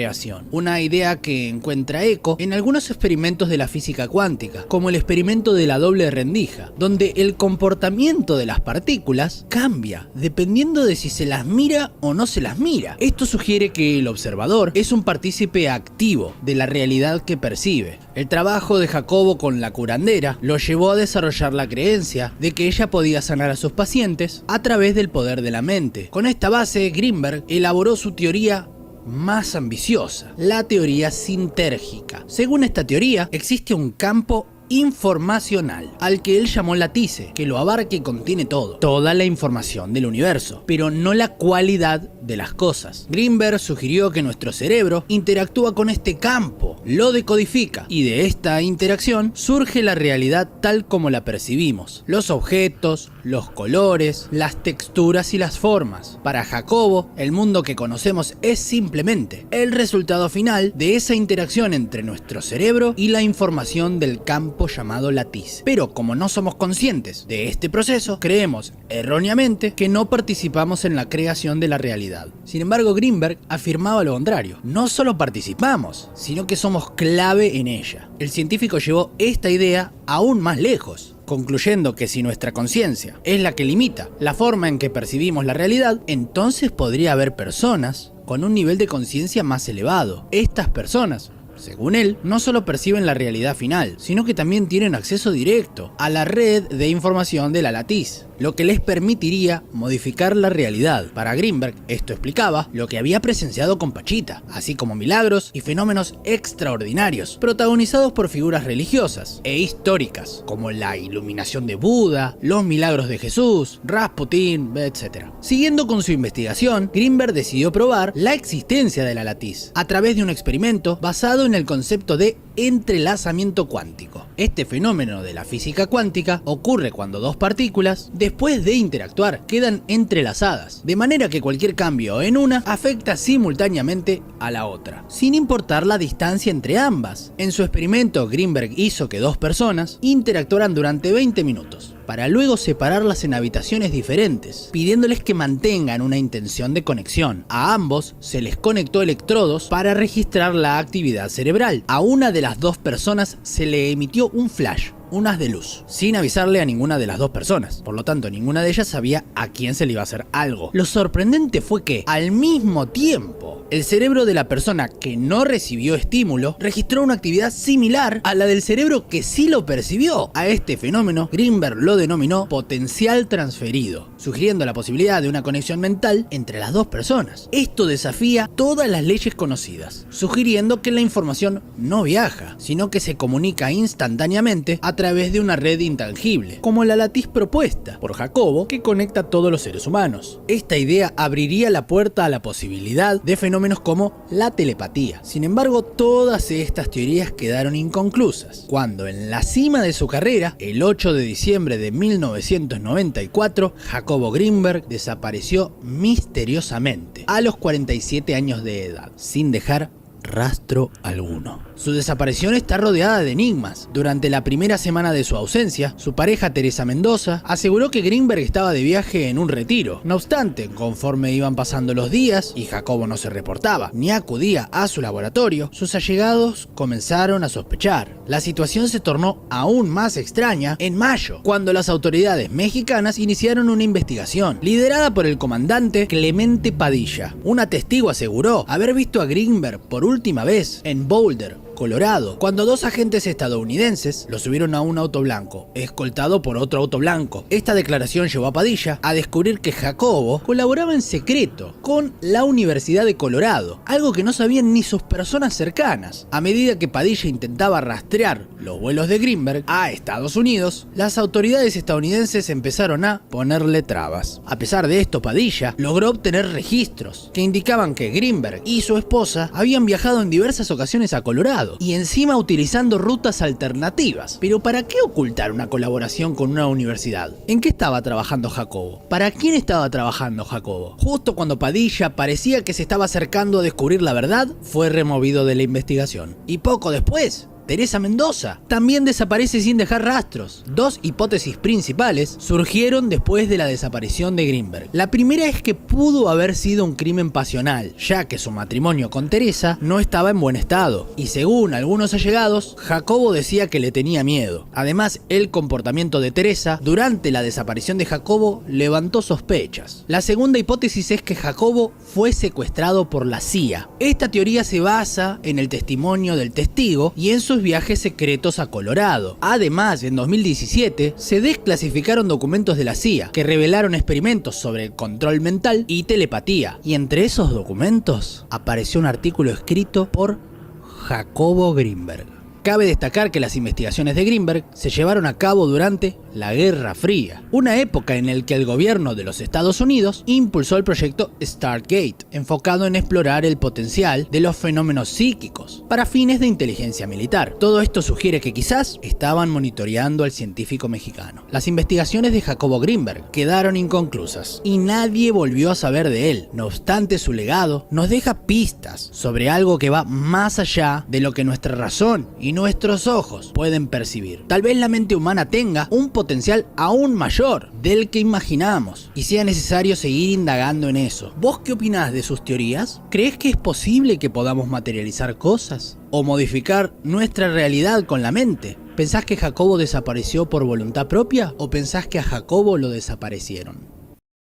Una idea que encuentra eco en algunos experimentos de la física cuántica, como el experimento de la doble rendija, donde el comportamiento de las partículas cambia dependiendo de si se las mira o no se las mira. Esto sugiere que el observador es un partícipe activo de la realidad que percibe. El trabajo de Jacobo con la curandera lo llevó a desarrollar la creencia de que ella podía sanar a sus pacientes a través del poder de la mente. Con esta base, Greenberg elaboró su teoría más ambiciosa, la teoría sintérgica. Según esta teoría, existe un campo informacional, al que él llamó latice, que lo abarca y contiene toda la información del universo, pero no la cualidad de las cosas. Greenberg sugirió que nuestro cerebro interactúa con este campo, lo decodifica, y de esta interacción surge la realidad tal como la percibimos. Los objetos, los colores, las texturas y las formas. Para Jacobo, el mundo que conocemos es simplemente el resultado final de esa interacción entre nuestro cerebro y la información del campo llamado latice. Pero como no somos conscientes de este proceso, creemos erróneamente que no participamos en la creación de la realidad. Sin embargo, Greenberg afirmaba lo contrario. No solo participamos, sino que somos clave en ella. El científico llevó esta idea aún más lejos, concluyendo que si nuestra conciencia es la que limita la forma en que percibimos la realidad, entonces podría haber personas con un nivel de conciencia más elevado. Estas personas, según él, no solo perciben la realidad final, sino que también tienen acceso directo a la red de información de la latiz, lo que les permitiría modificar la realidad. Para Greenberg, esto explicaba lo que había presenciado con Pachita, así como milagros y fenómenos extraordinarios, protagonizados por figuras religiosas e históricas, como la iluminación de Buda, los milagros de Jesús, Rasputín, etc. Siguiendo con su investigación, Greenberg decidió probar la existencia de la latiz a través de un experimento basado en el concepto de entrelazamiento cuántico. Este fenómeno de la física cuántica ocurre cuando dos partículas, después de interactuar, quedan entrelazadas, de manera que cualquier cambio en una afecta simultáneamente a la otra, sin importar la distancia entre ambas. En su experimento, Greenberg hizo que 2 personas interactuaran durante 20 minutos, para luego separarlas en habitaciones diferentes, pidiéndoles que mantengan una intención de conexión. A ambos se les conectó electrodos para registrar la actividad cerebral. A una de las 2 personas se le emitió un flash, un haz de luz, sin avisarle a ninguna de las 2 personas. Por lo tanto, ninguna de ellas sabía a quién se le iba a hacer algo. Lo sorprendente fue que, al mismo tiempo, el cerebro de la persona que no recibió estímulo registró una actividad similar a la del cerebro que sí lo percibió. A este fenómeno, Greenberg lo denominó potencial transferido, sugiriendo la posibilidad de una conexión mental entre las 2 personas. Esto desafía todas las leyes conocidas, sugiriendo que la información no viaja, sino que se comunica instantáneamente a través de una red intangible, como la latiz propuesta por Jacobo, que conecta a todos los seres humanos. Esta idea abriría la puerta a la posibilidad de fenómenos como la telepatía. Sin embargo, todas estas teorías quedaron inconclusas, cuando en la cima de su carrera, el 8 de diciembre de 1994, Jacobo Greenberg desapareció misteriosamente a los 47 años de edad, sin dejar rastro alguno. Su desaparición está rodeada de enigmas. Durante la primera semana de su ausencia, su pareja Teresa Mendoza aseguró que Greenberg estaba de viaje en un retiro. No obstante, conforme iban pasando los días y Jacobo no se reportaba ni acudía a su laboratorio, sus allegados comenzaron a sospechar. La situación se tornó aún más extraña en mayo, cuando las autoridades mexicanas iniciaron una investigación, liderada por el comandante Clemente Padilla. Una testigo aseguró haber visto a Greenberg por última vez en Boulder, Colorado, cuando dos agentes estadounidenses lo subieron a un auto blanco, escoltado por otro auto blanco. Esta declaración llevó a Padilla a descubrir que Jacobo colaboraba en secreto con la Universidad de Colorado, algo que no sabían ni sus personas cercanas. A medida que Padilla intentaba rastrear los vuelos de Greenberg a Estados Unidos, las autoridades estadounidenses empezaron a ponerle trabas. A pesar de esto, Padilla logró obtener registros que indicaban que Greenberg y su esposa habían viajado en diversas ocasiones a Colorado, y encima utilizando rutas alternativas. Pero ¿para qué ocultar una colaboración con una universidad? ¿En qué estaba trabajando Jacobo? ¿Para quién estaba trabajando Jacobo? Justo cuando Padilla parecía que se estaba acercando a descubrir la verdad, fue removido de la investigación. Y poco después, Teresa Mendoza también desaparece sin dejar rastros. Dos hipótesis principales surgieron después de la desaparición de Greenberg. La primera es que pudo haber sido un crimen pasional, ya que su matrimonio con Teresa no estaba en buen estado, y según algunos allegados, Jacobo decía que le tenía miedo. Además, el comportamiento de Teresa durante la desaparición de Jacobo levantó sospechas. La segunda hipótesis es que Jacobo fue secuestrado por la CIA. Esta teoría se basa en el testimonio del testigo y en sus viajes secretos a Colorado. Además, en 2017 se desclasificaron documentos de la CIA que revelaron experimentos sobre el control mental y telepatía, y entre esos documentos apareció un artículo escrito por Jacobo Greenberg. Cabe destacar que las investigaciones de Greenberg se llevaron a cabo durante la Guerra Fría, una época en la que el gobierno de los Estados Unidos impulsó el proyecto Stargate, enfocado en explorar el potencial de los fenómenos psíquicos para fines de inteligencia militar. Todo esto sugiere que quizás estaban monitoreando al científico mexicano. Las investigaciones de Jacobo Greenberg quedaron inconclusas y nadie volvió a saber de él. No obstante, su legado nos deja pistas sobre algo que va más allá de lo que nuestra razón y nuestros ojos pueden percibir. Tal vez la mente humana tenga un potencial aún mayor del que imaginamos y sea necesario seguir indagando en eso. ¿Vos qué opinás de sus teorías? ¿Crees que es posible que podamos materializar cosas o modificar nuestra realidad con la mente? ¿Pensás que Jacobo desapareció por voluntad propia o pensás que a Jacobo lo desaparecieron?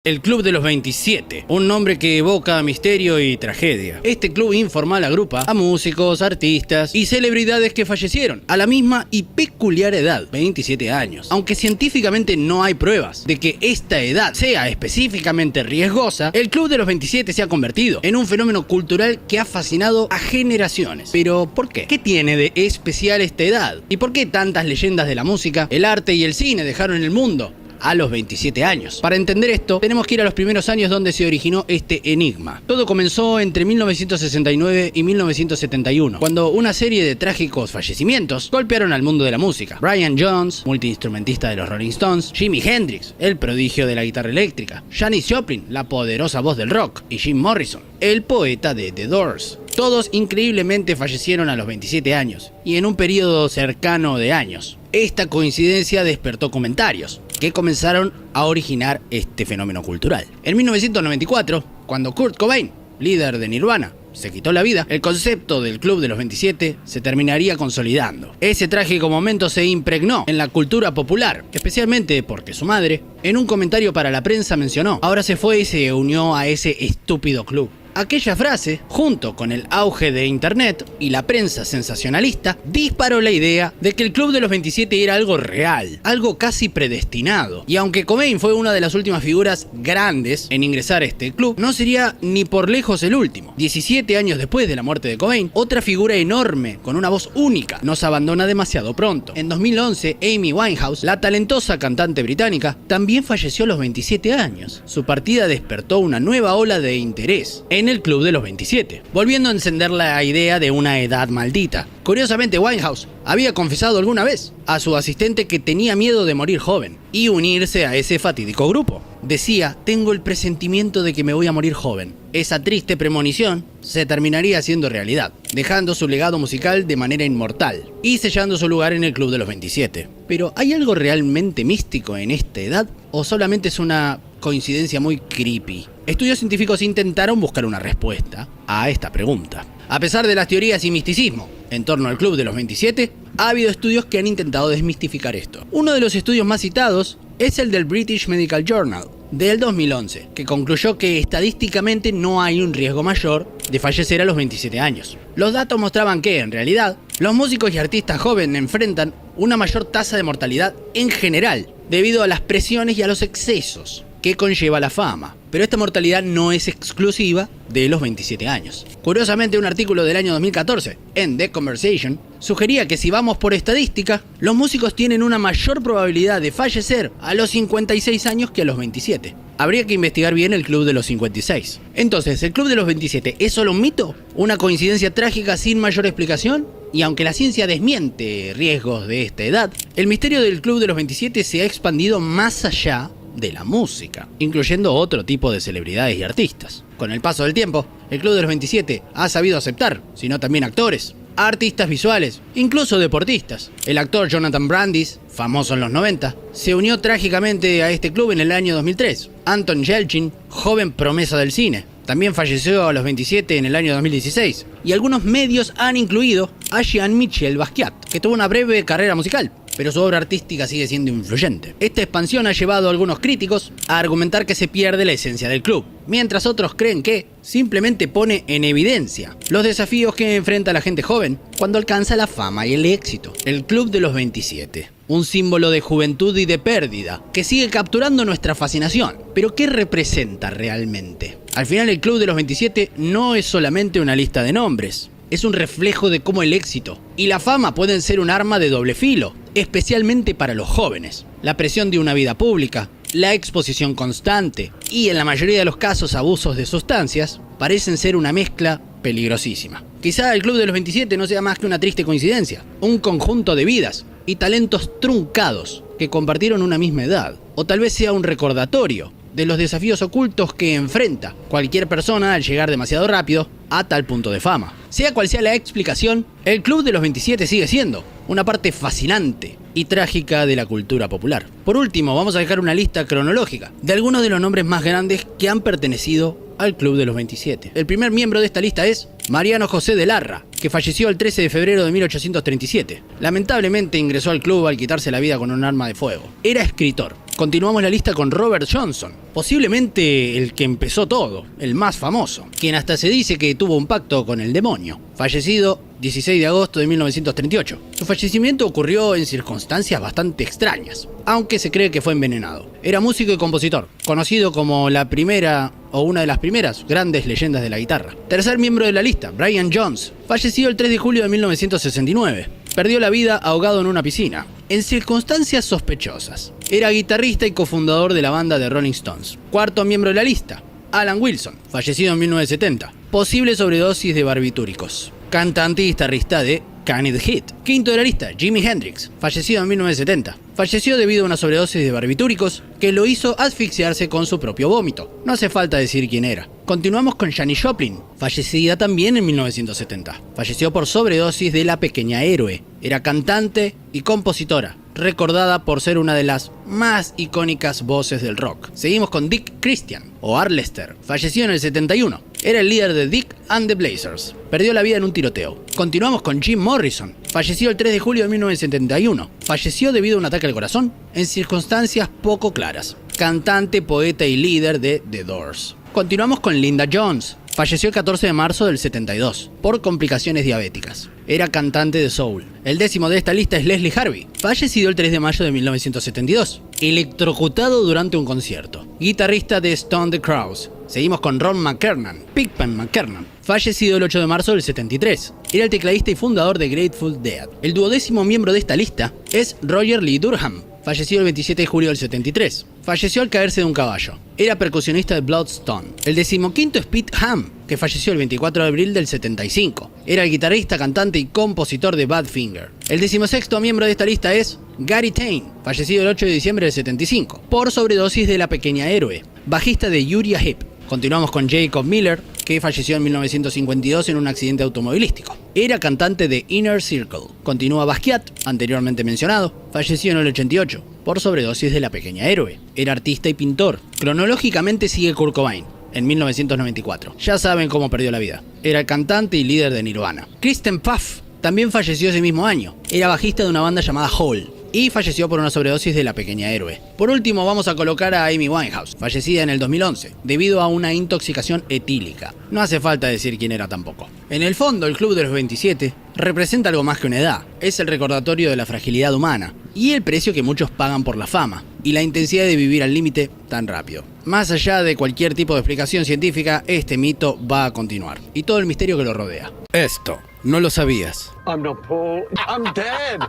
El Club de los 27, un nombre que evoca misterio y tragedia. Este club informal agrupa a músicos, artistas y celebridades que fallecieron a la misma y peculiar edad, 27 años. Aunque científicamente no hay pruebas de que esta edad sea específicamente riesgosa, el Club de los 27 se ha convertido en un fenómeno cultural que ha fascinado a generaciones. Pero ¿por qué? ¿Qué tiene de especial esta edad? ¿Y por qué tantas leyendas de la música, el arte y el cine dejaron el mundo a los 27 años? Para entender esto, tenemos que ir a los primeros años donde se originó este enigma. Todo comenzó entre 1969 y 1971, cuando una serie de trágicos fallecimientos golpearon al mundo de la música. Brian Jones, multiinstrumentista de los Rolling Stones, Jimi Hendrix, el prodigio de la guitarra eléctrica, Janis Joplin, la poderosa voz del rock, y Jim Morrison, el poeta de The Doors. Todos increíblemente fallecieron a los 27 años, y en un periodo cercano de años. Esta coincidencia despertó comentarios que comenzaron a originar este fenómeno cultural. En 1994, cuando Kurt Cobain, líder de Nirvana, se quitó la vida, el concepto del Club de los 27 se terminaría consolidando. Ese trágico momento se impregnó en la cultura popular, especialmente porque su madre, en un comentario para la prensa, mencionó: ahora se fue y se unió a ese estúpido club. Aquella frase, junto con el auge de internet y la prensa sensacionalista, disparó la idea de que el Club de los 27 era algo real, algo casi predestinado. Y aunque Cobain fue una de las últimas figuras grandes en ingresar a este club, no sería ni por lejos el último. 17 años después de la muerte de Cobain, otra figura enorme, con una voz única, nos abandona demasiado pronto. En 2011, Amy Winehouse, la talentosa cantante británica, también falleció a los 27 años. Su partida despertó una nueva ola de interés en en el Club de los 27, volviendo a encender la idea de una edad maldita. Curiosamente, Winehouse había confesado alguna vez a su asistente que tenía miedo de morir joven y unirse a ese fatídico grupo. Decía: tengo el presentimiento de que me voy a morir joven. Esa triste premonición se terminaría haciendo realidad, dejando su legado musical de manera inmortal y sellando su lugar en el Club de los 27. Pero ¿hay algo realmente místico en esta edad o solamente es una coincidencia muy creepy? Estudios científicos intentaron buscar una respuesta a esta pregunta. A pesar de las teorías y misticismo en torno al Club de los 27, ha habido estudios que han intentado desmistificar esto. Uno de los estudios más citados es el del British Medical Journal del 2011, que concluyó que estadísticamente no hay un riesgo mayor de fallecer a los 27 años. Los datos mostraban que, en realidad, los músicos y artistas jóvenes enfrentan una mayor tasa de mortalidad en general, debido a las presiones y a los excesos que conlleva la fama. Pero esta mortalidad no es exclusiva de los 27 años. Curiosamente, un artículo del año 2014 en The Conversation sugería que si vamos por estadística, los músicos tienen una mayor probabilidad de fallecer a los 56 años que a los 27. Habría que investigar bien el Club de los 56. Entonces, ¿el Club de los 27 es solo un mito? ¿Una coincidencia trágica sin mayor explicación? Y aunque la ciencia desmiente riesgos de esta edad, el misterio del Club de los 27 se ha expandido más allá de la música, incluyendo otro tipo de celebridades y artistas. Con el paso del tiempo, el Club de los 27 ha sabido aceptar, sino también actores, artistas visuales, incluso deportistas. El actor Jonathan Brandis, famoso en los 90, se unió trágicamente a este club en el año 2003. Anton Yelchin, joven promesa del cine, también falleció a los 27 en el año 2016. Y algunos medios han incluido a Jean-Michel Basquiat, que tuvo una breve carrera musical, pero su obra artística sigue siendo influyente. Esta expansión ha llevado a algunos críticos a argumentar que se pierde la esencia del club, mientras otros creen que simplemente pone en evidencia los desafíos que enfrenta la gente joven cuando alcanza la fama y el éxito. El Club de los 27, un símbolo de juventud y de pérdida, que sigue capturando nuestra fascinación. Pero ¿qué representa realmente? Al final, el Club de los 27 no es solamente una lista de nombres. Es un reflejo de cómo el éxito y la fama pueden ser un arma de doble filo, especialmente para los jóvenes. La presión de una vida pública, la exposición constante y, en la mayoría de los casos, abusos de sustancias, parecen ser una mezcla peligrosísima. Quizá el Club de los 27 no sea más que una triste coincidencia, un conjunto de vidas y talentos truncados que compartieron una misma edad, o tal vez sea un recordatorio de los desafíos ocultos que enfrenta cualquier persona al llegar demasiado rápido a tal punto de fama. Sea cual sea la explicación, el Club de los 27 sigue siendo una parte fascinante y trágica de la cultura popular. Por último, vamos a dejar una lista cronológica de algunos de los nombres más grandes que han pertenecido al Club de los 27. El primer miembro de esta lista es Mariano José de Larra, que falleció el 13 de febrero de 1837. Lamentablemente ingresó al club al quitarse la vida con un arma de fuego. Era escritor. Continuamos la lista con Robert Johnson, posiblemente el que empezó todo, el más famoso, quien hasta se dice que tuvo un pacto con el demonio, fallecido 16 de agosto de 1938. Su fallecimiento ocurrió en circunstancias bastante extrañas, aunque se cree que fue envenenado. Era músico y compositor, conocido como la primera o una de las primeras grandes leyendas de la guitarra. Tercer miembro de la lista, Brian Jones, fallecido el 3 de julio de 1969. Perdió la vida ahogado en una piscina, en circunstancias sospechosas. Era guitarrista y cofundador de la banda de Rolling Stones. Cuarto miembro de la lista, Alan Wilson, fallecido en 1970. Posible sobredosis de barbitúricos. Cantante y guitarrista de Can It Hit. Quinto de la lista, Jimi Hendrix, fallecido en 1970. Falleció debido a una sobredosis de barbitúricos que lo hizo asfixiarse con su propio vómito. No hace falta decir quién era. Continuamos con Janis Joplin, fallecida también en 1970. Falleció por sobredosis de La Pequeña Héroe. Era cantante y compositora, recordada por ser una de las más icónicas voces del rock. Seguimos con Dick Christian, o Arlester, falleció en el 71. Era el líder de Dick and the Blazers. Perdió la vida en un tiroteo. Continuamos con Jim Morrison, falleció el 3 de julio de 1971. Falleció debido a un ataque al corazón en circunstancias poco claras. Cantante, poeta y líder de The Doors. Continuamos con Linda Jones. Falleció el 14 de marzo del 72 por complicaciones diabéticas. Era cantante de soul. El décimo de esta lista es Leslie Harvey, fallecido el 3 de mayo de 1972, electrocutado durante un concierto. Guitarrista de Stone the Crows. Seguimos con Ron McKernan, Pigpen McKernan, fallecido el 8 de marzo del 73. Era el tecladista y fundador de Grateful Dead. El duodécimo miembro de esta lista es Roger Lee Durham, falleció el 27 de julio del 73. Falleció al caerse de un caballo. Era percusionista de Bloodstone. El 15º es Pete Ham, que falleció el 24 de abril del 75. Era el guitarrista, cantante y compositor de Badfinger. El 16º miembro de esta lista es Gary Tain, fallecido el 8 de diciembre del 75, por sobredosis de La Pequeña Héroe, bajista de Uriah Heep. Continuamos con Jacob Miller, que falleció en 1952 en un accidente automovilístico. Era cantante de Inner Circle. Continúa Basquiat, anteriormente mencionado, falleció en el 88, por sobredosis de La Pequeña Héroe. Era artista y pintor. Cronológicamente sigue Kurt Cobain, en 1994. Ya saben cómo perdió la vida. Era el cantante y líder de Nirvana. Kristen Pfaff también falleció ese mismo año. Era bajista de una banda llamada Hole y falleció por una sobredosis de La Pequeña Héroe. Por último vamos a colocar a Amy Winehouse, fallecida en el 2011, debido a una intoxicación etílica. No hace falta decir quién era tampoco. En el fondo, el Club de los 27 representa algo más que una edad. Es el recordatorio de la fragilidad humana y el precio que muchos pagan por la fama y la intensidad de vivir al límite tan rápido. Más allá de cualquier tipo de explicación científica, este mito va a continuar y todo el misterio que lo rodea. Esto no lo sabías. I'm not Paul. I'm dead.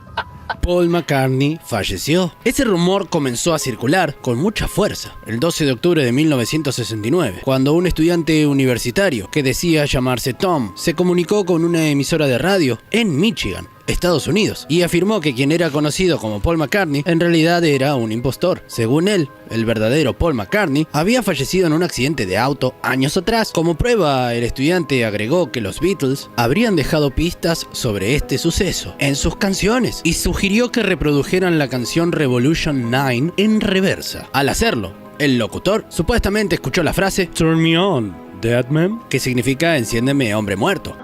Paul McCartney falleció. Ese rumor comenzó a circular con mucha fuerza el 12 de octubre de 1969, cuando un estudiante universitario que decía llamarse Tom se comunicó con una emisora de radio en Michigan, Estados Unidos, y afirmó que quien era conocido como Paul McCartney en realidad era un impostor. Según él, el verdadero Paul McCartney había fallecido en un accidente de auto años atrás. Como prueba, el estudiante agregó que los Beatles habrían dejado pistas sobre este suceso en sus canciones y sugirió que reprodujeran la canción Revolution 9 en reversa. Al hacerlo, el locutor supuestamente escuchó la frase "Turn me on, dead man", que significa "enciéndeme, hombre muerto".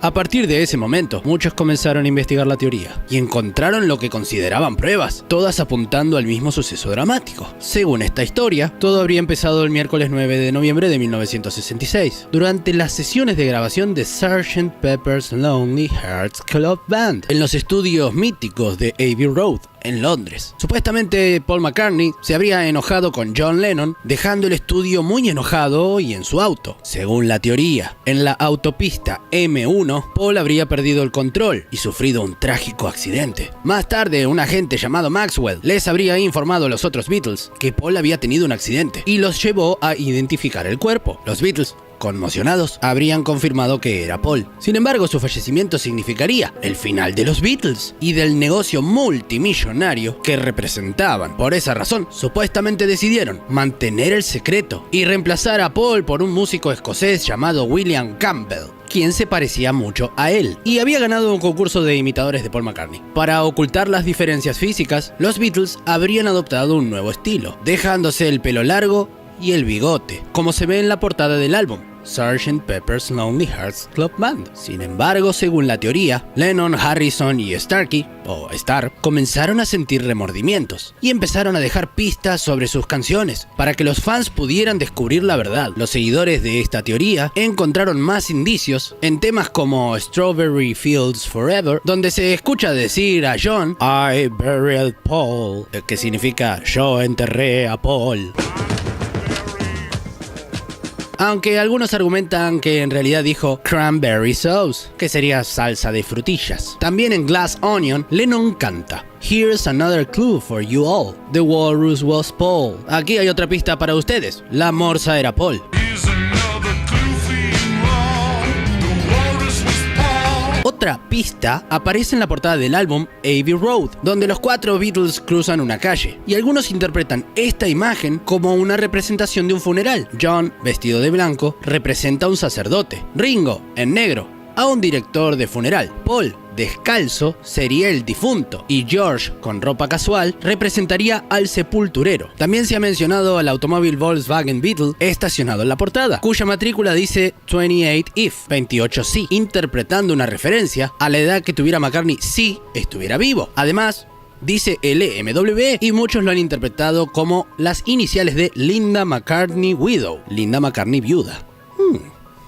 A partir de ese momento, muchos comenzaron a investigar la teoría y encontraron lo que consideraban pruebas, todas apuntando al mismo suceso dramático. Según esta historia, todo habría empezado el miércoles 9 de noviembre de 1966, durante las sesiones de grabación de Sgt. Pepper's Lonely Hearts Club Band, en los estudios míticos de Abbey Road, en Londres. Supuestamente Paul McCartney se habría enojado con John Lennon, dejando el estudio muy enojado y en su auto. Según la teoría, en la autopista M1, Paul habría perdido el control y sufrido un trágico accidente. Más tarde, un agente llamado Maxwell les habría informado a los otros Beatles que Paul había tenido un accidente y los llevó a identificar el cuerpo. Los Beatles, conmocionados, habrían confirmado que era Paul. Sin embargo, su fallecimiento significaría el final de los Beatles y del negocio multimillonario que representaban. Por esa razón, supuestamente decidieron mantener el secreto y reemplazar a Paul por un músico escocés llamado William Campbell, quien se parecía mucho a él y había ganado un concurso de imitadores de Paul McCartney. Para ocultar las diferencias físicas, los Beatles habrían adoptado un nuevo estilo, dejándose el pelo largo y el bigote, como se ve en la portada del álbum Sgt. Pepper's Lonely Hearts Club Band. Sin embargo, según la teoría, Lennon, Harrison y Starkey, o Starr, comenzaron a sentir remordimientos y empezaron a dejar pistas sobre sus canciones para que los fans pudieran descubrir la verdad. Los seguidores de esta teoría encontraron más indicios en temas como Strawberry Fields Forever, donde se escucha decir a John "I buried Paul", que significa "yo enterré a Paul". Aunque algunos argumentan que en realidad dijo "cranberry sauce", que sería salsa de frutillas. También en Glass Onion, Lennon canta "Here's another clue for you all. The walrus was Paul". Aquí hay otra pista para ustedes. La morsa era Paul. Otra pista aparece en la portada del álbum Abbey Road, donde los 4 Beatles cruzan una calle, y algunos interpretan esta imagen como una representación de un funeral. John, vestido de blanco, representa a un sacerdote. Ringo, en negro, a un director de funeral. Paul, descalzo, sería el difunto, y George, con ropa casual, representaría al sepulturero. También se ha mencionado al automóvil Volkswagen Beetle estacionado en la portada, cuya matrícula dice 28F, 28C, interpretando una referencia a la edad que tuviera McCartney si estuviera vivo. Además, dice LMW y muchos lo han interpretado como las iniciales de Linda McCartney Widow, Linda McCartney viuda.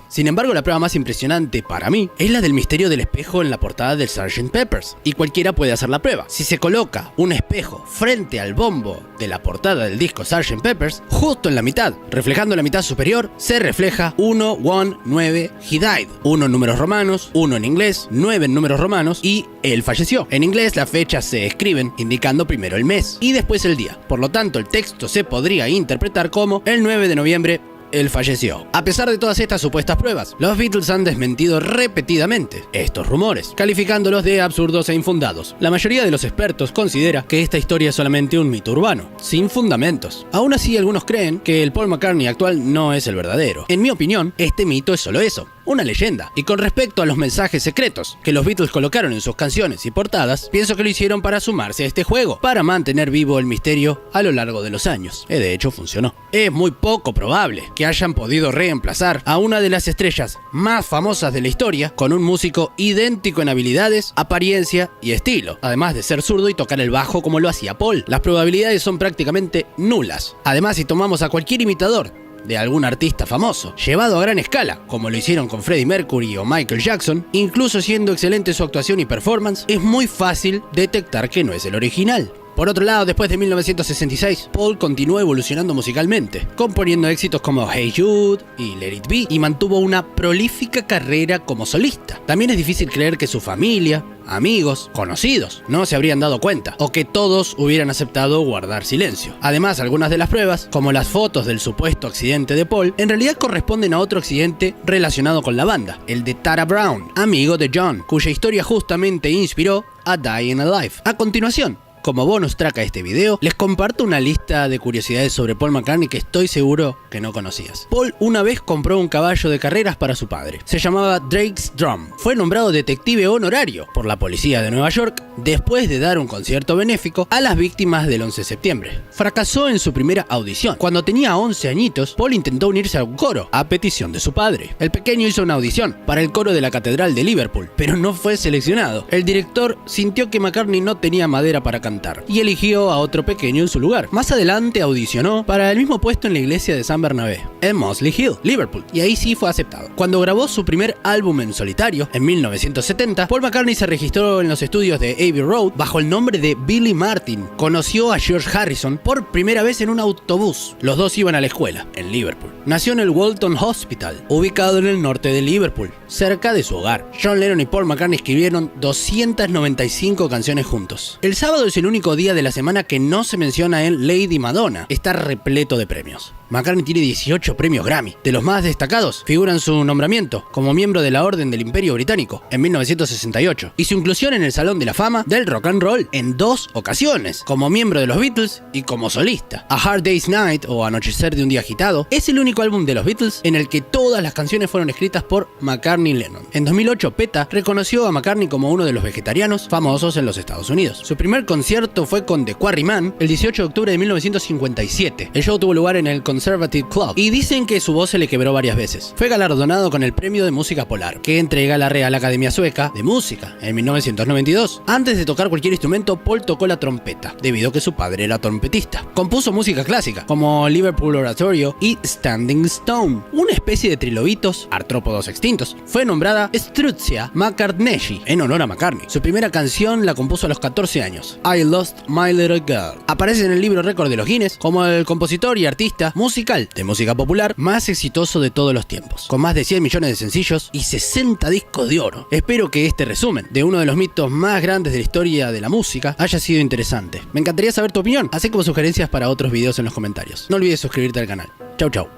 Sin embargo, la prueba más impresionante para mí es la del misterio del espejo en la portada del Sgt. Pepper's, y cualquiera puede hacer la prueba. Si se coloca un espejo frente al bombo de la portada del disco Sgt. Pepper's, justo en la mitad, reflejando la mitad superior, se refleja 119 He died. 1 en números romanos, 1 en inglés, 9 en números romanos y él falleció. En inglés las fechas se escriben indicando primero el mes y después el día. Por lo tanto, el texto se podría interpretar como el 9 de noviembre él falleció. A pesar de todas estas supuestas pruebas, los Beatles han desmentido repetidamente estos rumores, calificándolos de absurdos e infundados. La mayoría de los expertos considera que esta historia es solamente un mito urbano, sin fundamentos. Aún así, algunos creen que el Paul McCartney actual no es el verdadero. En mi opinión, este mito es solo eso, una leyenda. Y con respecto a los mensajes secretos que los Beatles colocaron en sus canciones y portadas, pienso que lo hicieron para sumarse a este juego, para mantener vivo el misterio a lo largo de los años. Y de hecho funcionó. Es muy poco probable que hayan podido reemplazar a una de las estrellas más famosas de la historia con un músico idéntico en habilidades, apariencia y estilo, además de ser zurdo y tocar el bajo como lo hacía Paul. Las probabilidades son prácticamente nulas. Además, si tomamos a cualquier imitador de algún artista famoso, llevado a gran escala, como lo hicieron con Freddie Mercury o Michael Jackson, incluso siendo excelente su actuación y performance, es muy fácil detectar que no es el original. Por otro lado, después de 1966, Paul continuó evolucionando musicalmente, componiendo éxitos como Hey Jude y Let It Be, y mantuvo una prolífica carrera como solista. También es difícil creer que su familia, amigos, conocidos, no se habrían dado cuenta, o que todos hubieran aceptado guardar silencio. Además, algunas de las pruebas, como las fotos del supuesto accidente de Paul, en realidad corresponden a otro accidente relacionado con la banda, el de Tara Brown, amigo de John, cuya historia justamente inspiró a Dying Alive. A continuación, como bonus track a este video, les comparto una lista de curiosidades sobre Paul McCartney que estoy seguro que no conocías. Paul una vez compró un caballo de carreras para su padre. Se llamaba Drake's Drum. Fue nombrado detective honorario por la policía de Nueva York después de dar un concierto benéfico a las víctimas del 11 de septiembre. Fracasó en su primera audición. Cuando tenía 11 añitos, Paul intentó unirse a un coro, a petición de su padre. El pequeño hizo una audición para el coro de la Catedral de Liverpool, pero no fue seleccionado. El director sintió que McCartney no tenía madera para cantar y eligió a otro pequeño en su lugar. Más adelante audicionó para el mismo puesto en la iglesia de San Bernabé, en Mosley Hill, Liverpool, y ahí sí fue aceptado. Cuando grabó su primer álbum en solitario, en 1970, Paul McCartney se registró en los estudios de Abbey Road bajo el nombre de Billy Martin. Conoció a George Harrison por primera vez en un autobús. Los dos iban a la escuela, en Liverpool. Nació en el Walton Hospital, ubicado en el norte de Liverpool, cerca de su hogar. John Lennon y Paul McCartney escribieron 295 canciones juntos. El sábado es el único día de la semana que no se menciona en Lady Madonna. Está repleto de premios. McCartney tiene 18 premios Grammy. De los más destacados figuran su nombramiento como miembro de la Orden del Imperio Británico en 1968 y su inclusión en el Salón de la Fama del Rock and Roll en 2 ocasiones, como miembro de los Beatles y como solista. A Hard Day's Night o Anochecer de un día agitado es el único álbum de los Beatles en el que todas las canciones fueron escritas por McCartney y Lennon. En 2008, PETA reconoció a McCartney como uno de los vegetarianos famosos en los Estados Unidos. Su primer concierto fue con The Quarrymen el 18 de octubre de 1957. El show tuvo lugar en el Conservative Club y dicen que su voz se le quebró varias veces. Fue galardonado con el Premio de Música Polar, que entrega la Real Academia Sueca de Música en 1992. Antes de tocar cualquier instrumento, Paul tocó la trompeta, debido a que su padre era trompetista. Compuso música clásica, como Liverpool Oratorio y Standing Stone, una especie de trilobitos, artrópodos extintos. Fue nombrada Struzia McCartney en honor a McCartney. Su primera canción la compuso a los 14 años, I Lost My Little Girl. Aparece en el libro récord de los Guinness como el compositor y artista musical de música popular más exitoso de todos los tiempos, con más de 100 millones de sencillos y 60 discos de oro. Espero que este resumen de uno de los mitos más grandes de la historia de la música haya sido interesante. Me encantaría saber tu opinión, así como sugerencias para otros videos en los comentarios. No olvides suscribirte al canal. Chau chau.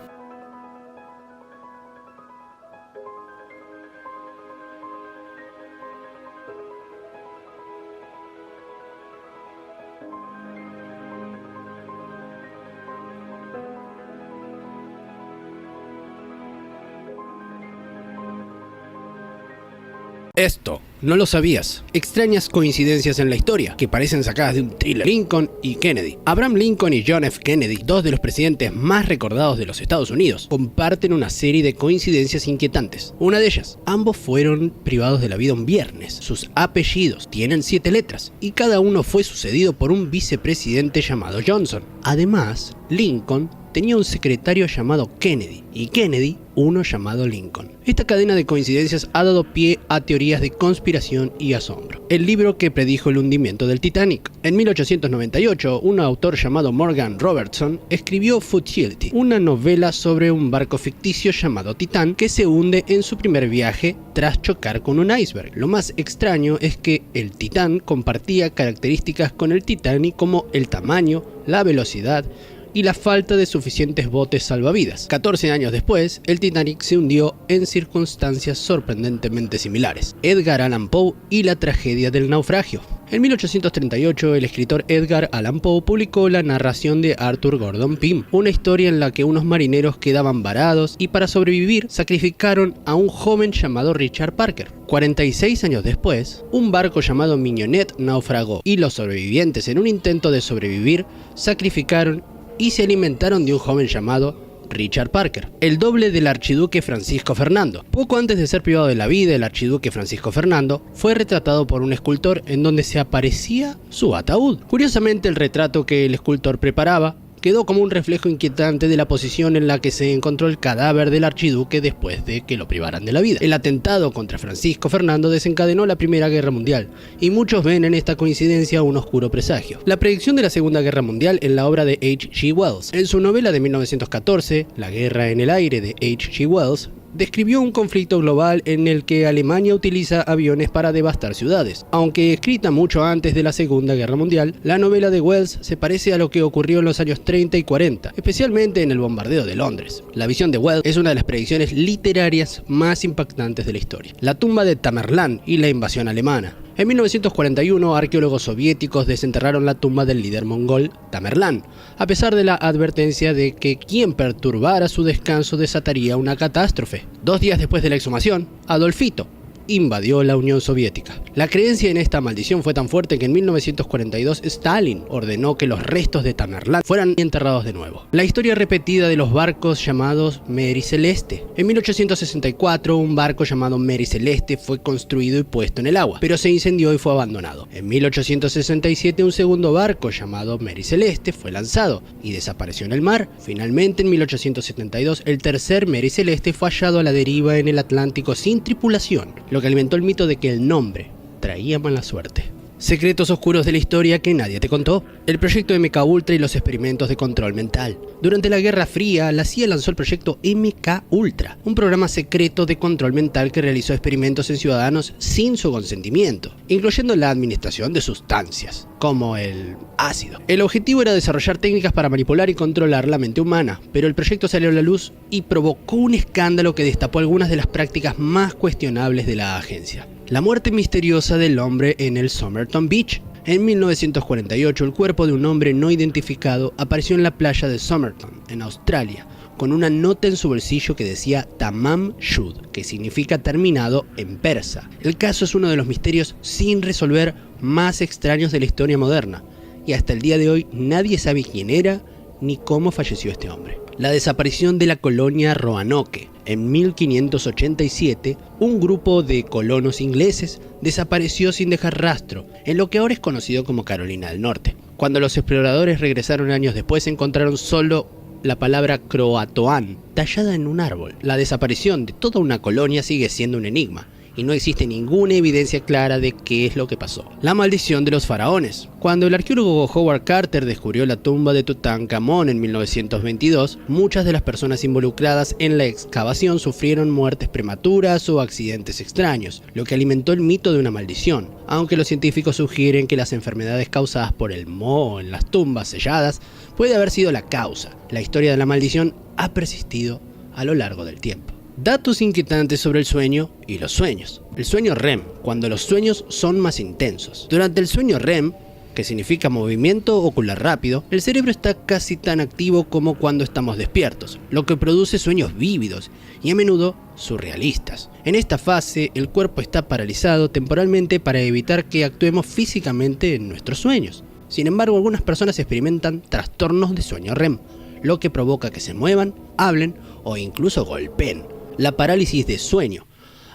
Esto no lo sabías. Extrañas coincidencias en la historia que parecen sacadas de un thriller. Lincoln y Kennedy. Abraham Lincoln y John F. Kennedy, dos de los presidentes más recordados de los Estados Unidos, comparten una serie de coincidencias inquietantes. Una de ellas, ambos fueron privados de la vida un viernes. Sus apellidos tienen 7 letras y cada uno fue sucedido por un vicepresidente llamado Johnson. Además, Lincoln tenía un secretario llamado Kennedy, y Kennedy uno llamado Lincoln. Esta cadena de coincidencias ha dado pie a teorías de conspiración y asombro. El libro que predijo el hundimiento del Titanic. En 1898, un autor llamado Morgan Robertson escribió Futility, una novela sobre un barco ficticio llamado Titán que se hunde en su primer viaje tras chocar con un iceberg. Lo más extraño es que el Titán compartía características con el Titanic como el tamaño, la velocidad y la falta de suficientes botes salvavidas. 14 años después, el Titanic se hundió en circunstancias sorprendentemente similares. Edgar Allan Poe y la tragedia del naufragio. En 1838, el escritor Edgar Allan Poe publicó la narración de Arthur Gordon Pym, una historia en la que unos marineros quedaban varados y para sobrevivir sacrificaron a un joven llamado Richard Parker. 46 años después, un barco llamado Mignonette naufragó y los sobrevivientes, en un intento de sobrevivir, sacrificaron y se alimentaron de un joven llamado Richard Parker, el doble del archiduque Francisco Fernando. Poco antes de ser privado de la vida, el archiduque Francisco Fernando fue retratado por un escultor en donde se aparecía su ataúd. Curiosamente, el retrato que el escultor preparaba quedó como un reflejo inquietante de la posición en la que se encontró el cadáver del archiduque después de que lo privaran de la vida. El atentado contra Francisco Fernando desencadenó la Primera Guerra Mundial, y muchos ven en esta coincidencia un oscuro presagio. La predicción de la Segunda Guerra Mundial en la obra de H.G. Wells. En su novela de 1914, La guerra en el aire de H.G. Wells, describió un conflicto global en el que Alemania utiliza aviones para devastar ciudades. Aunque escrita mucho antes de la Segunda Guerra Mundial, la novela de Wells se parece a lo que ocurrió en los años 30 y 40, especialmente en el bombardeo de Londres. La visión de Wells es una de las predicciones literarias más impactantes de la historia. La tumba de Tamerlán y la invasión alemana. En 1941, arqueólogos soviéticos desenterraron la tumba del líder mongol Tamerlán, a pesar de la advertencia de que quien perturbara su descanso desataría una catástrofe. 2 días después de la exhumación, Adolfito invadió la Unión Soviética. La creencia en esta maldición fue tan fuerte que en 1942 Stalin ordenó que los restos de Tamerlán fueran enterrados de nuevo. La historia repetida de los barcos llamados Mary Celeste. En 1864 un barco llamado Mary Celeste fue construido y puesto en el agua, pero se incendió y fue abandonado. En 1867 un segundo barco llamado Mary Celeste fue lanzado y desapareció en el mar. Finalmente en 1872 el tercer Mary Celeste fue hallado a la deriva en el Atlántico sin tripulación, lo que alimentó el mito de que el nombre traía mala suerte. Secretos oscuros de la historia que nadie te contó. El proyecto MK Ultra y los experimentos de control mental. Durante la Guerra Fría, la CIA lanzó el proyecto MK Ultra, un programa secreto de control mental que realizó experimentos en ciudadanos sin su consentimiento, incluyendo la administración de sustancias, como el ácido. El objetivo era desarrollar técnicas para manipular y controlar la mente humana, pero el proyecto salió a la luz y provocó un escándalo que destapó algunas de las prácticas más cuestionables de la agencia. La muerte misteriosa del hombre en el Somerton Beach. En 1948, el cuerpo de un hombre no identificado apareció en la playa de Somerton, en Australia, con una nota en su bolsillo que decía Tamam Shud, que significa terminado en persa. El caso es uno de los misterios sin resolver más extraños de la historia moderna, y hasta el día de hoy nadie sabe quién era ni cómo falleció este hombre. La desaparición de la colonia Roanoke. En 1587, un grupo de colonos ingleses desapareció sin dejar rastro en lo que ahora es conocido como Carolina del Norte. Cuando los exploradores regresaron años después, encontraron solo la palabra Croatoan tallada en un árbol. La desaparición de toda una colonia sigue siendo un enigma, y no existe ninguna evidencia clara de qué es lo que pasó. La maldición de los faraones. Cuando el arqueólogo Howard Carter descubrió la tumba de Tutankamón en 1922, muchas de las personas involucradas en la excavación sufrieron muertes prematuras o accidentes extraños, lo que alimentó el mito de una maldición, aunque los científicos sugieren que las enfermedades causadas por el moho en las tumbas selladas puede haber sido la causa. La historia de la maldición ha persistido a lo largo del tiempo. Datos inquietantes sobre el sueño y los sueños. El sueño REM, cuando los sueños son más intensos. Durante el sueño REM, que significa movimiento ocular rápido, el cerebro está casi tan activo como cuando estamos despiertos, lo que produce sueños vívidos y a menudo surrealistas. En esta fase, el cuerpo está paralizado temporalmente para evitar que actuemos físicamente en nuestros sueños. Sin embargo, algunas personas experimentan trastornos de sueño REM, lo que provoca que se muevan, hablen o incluso golpeen. La parálisis de sueño,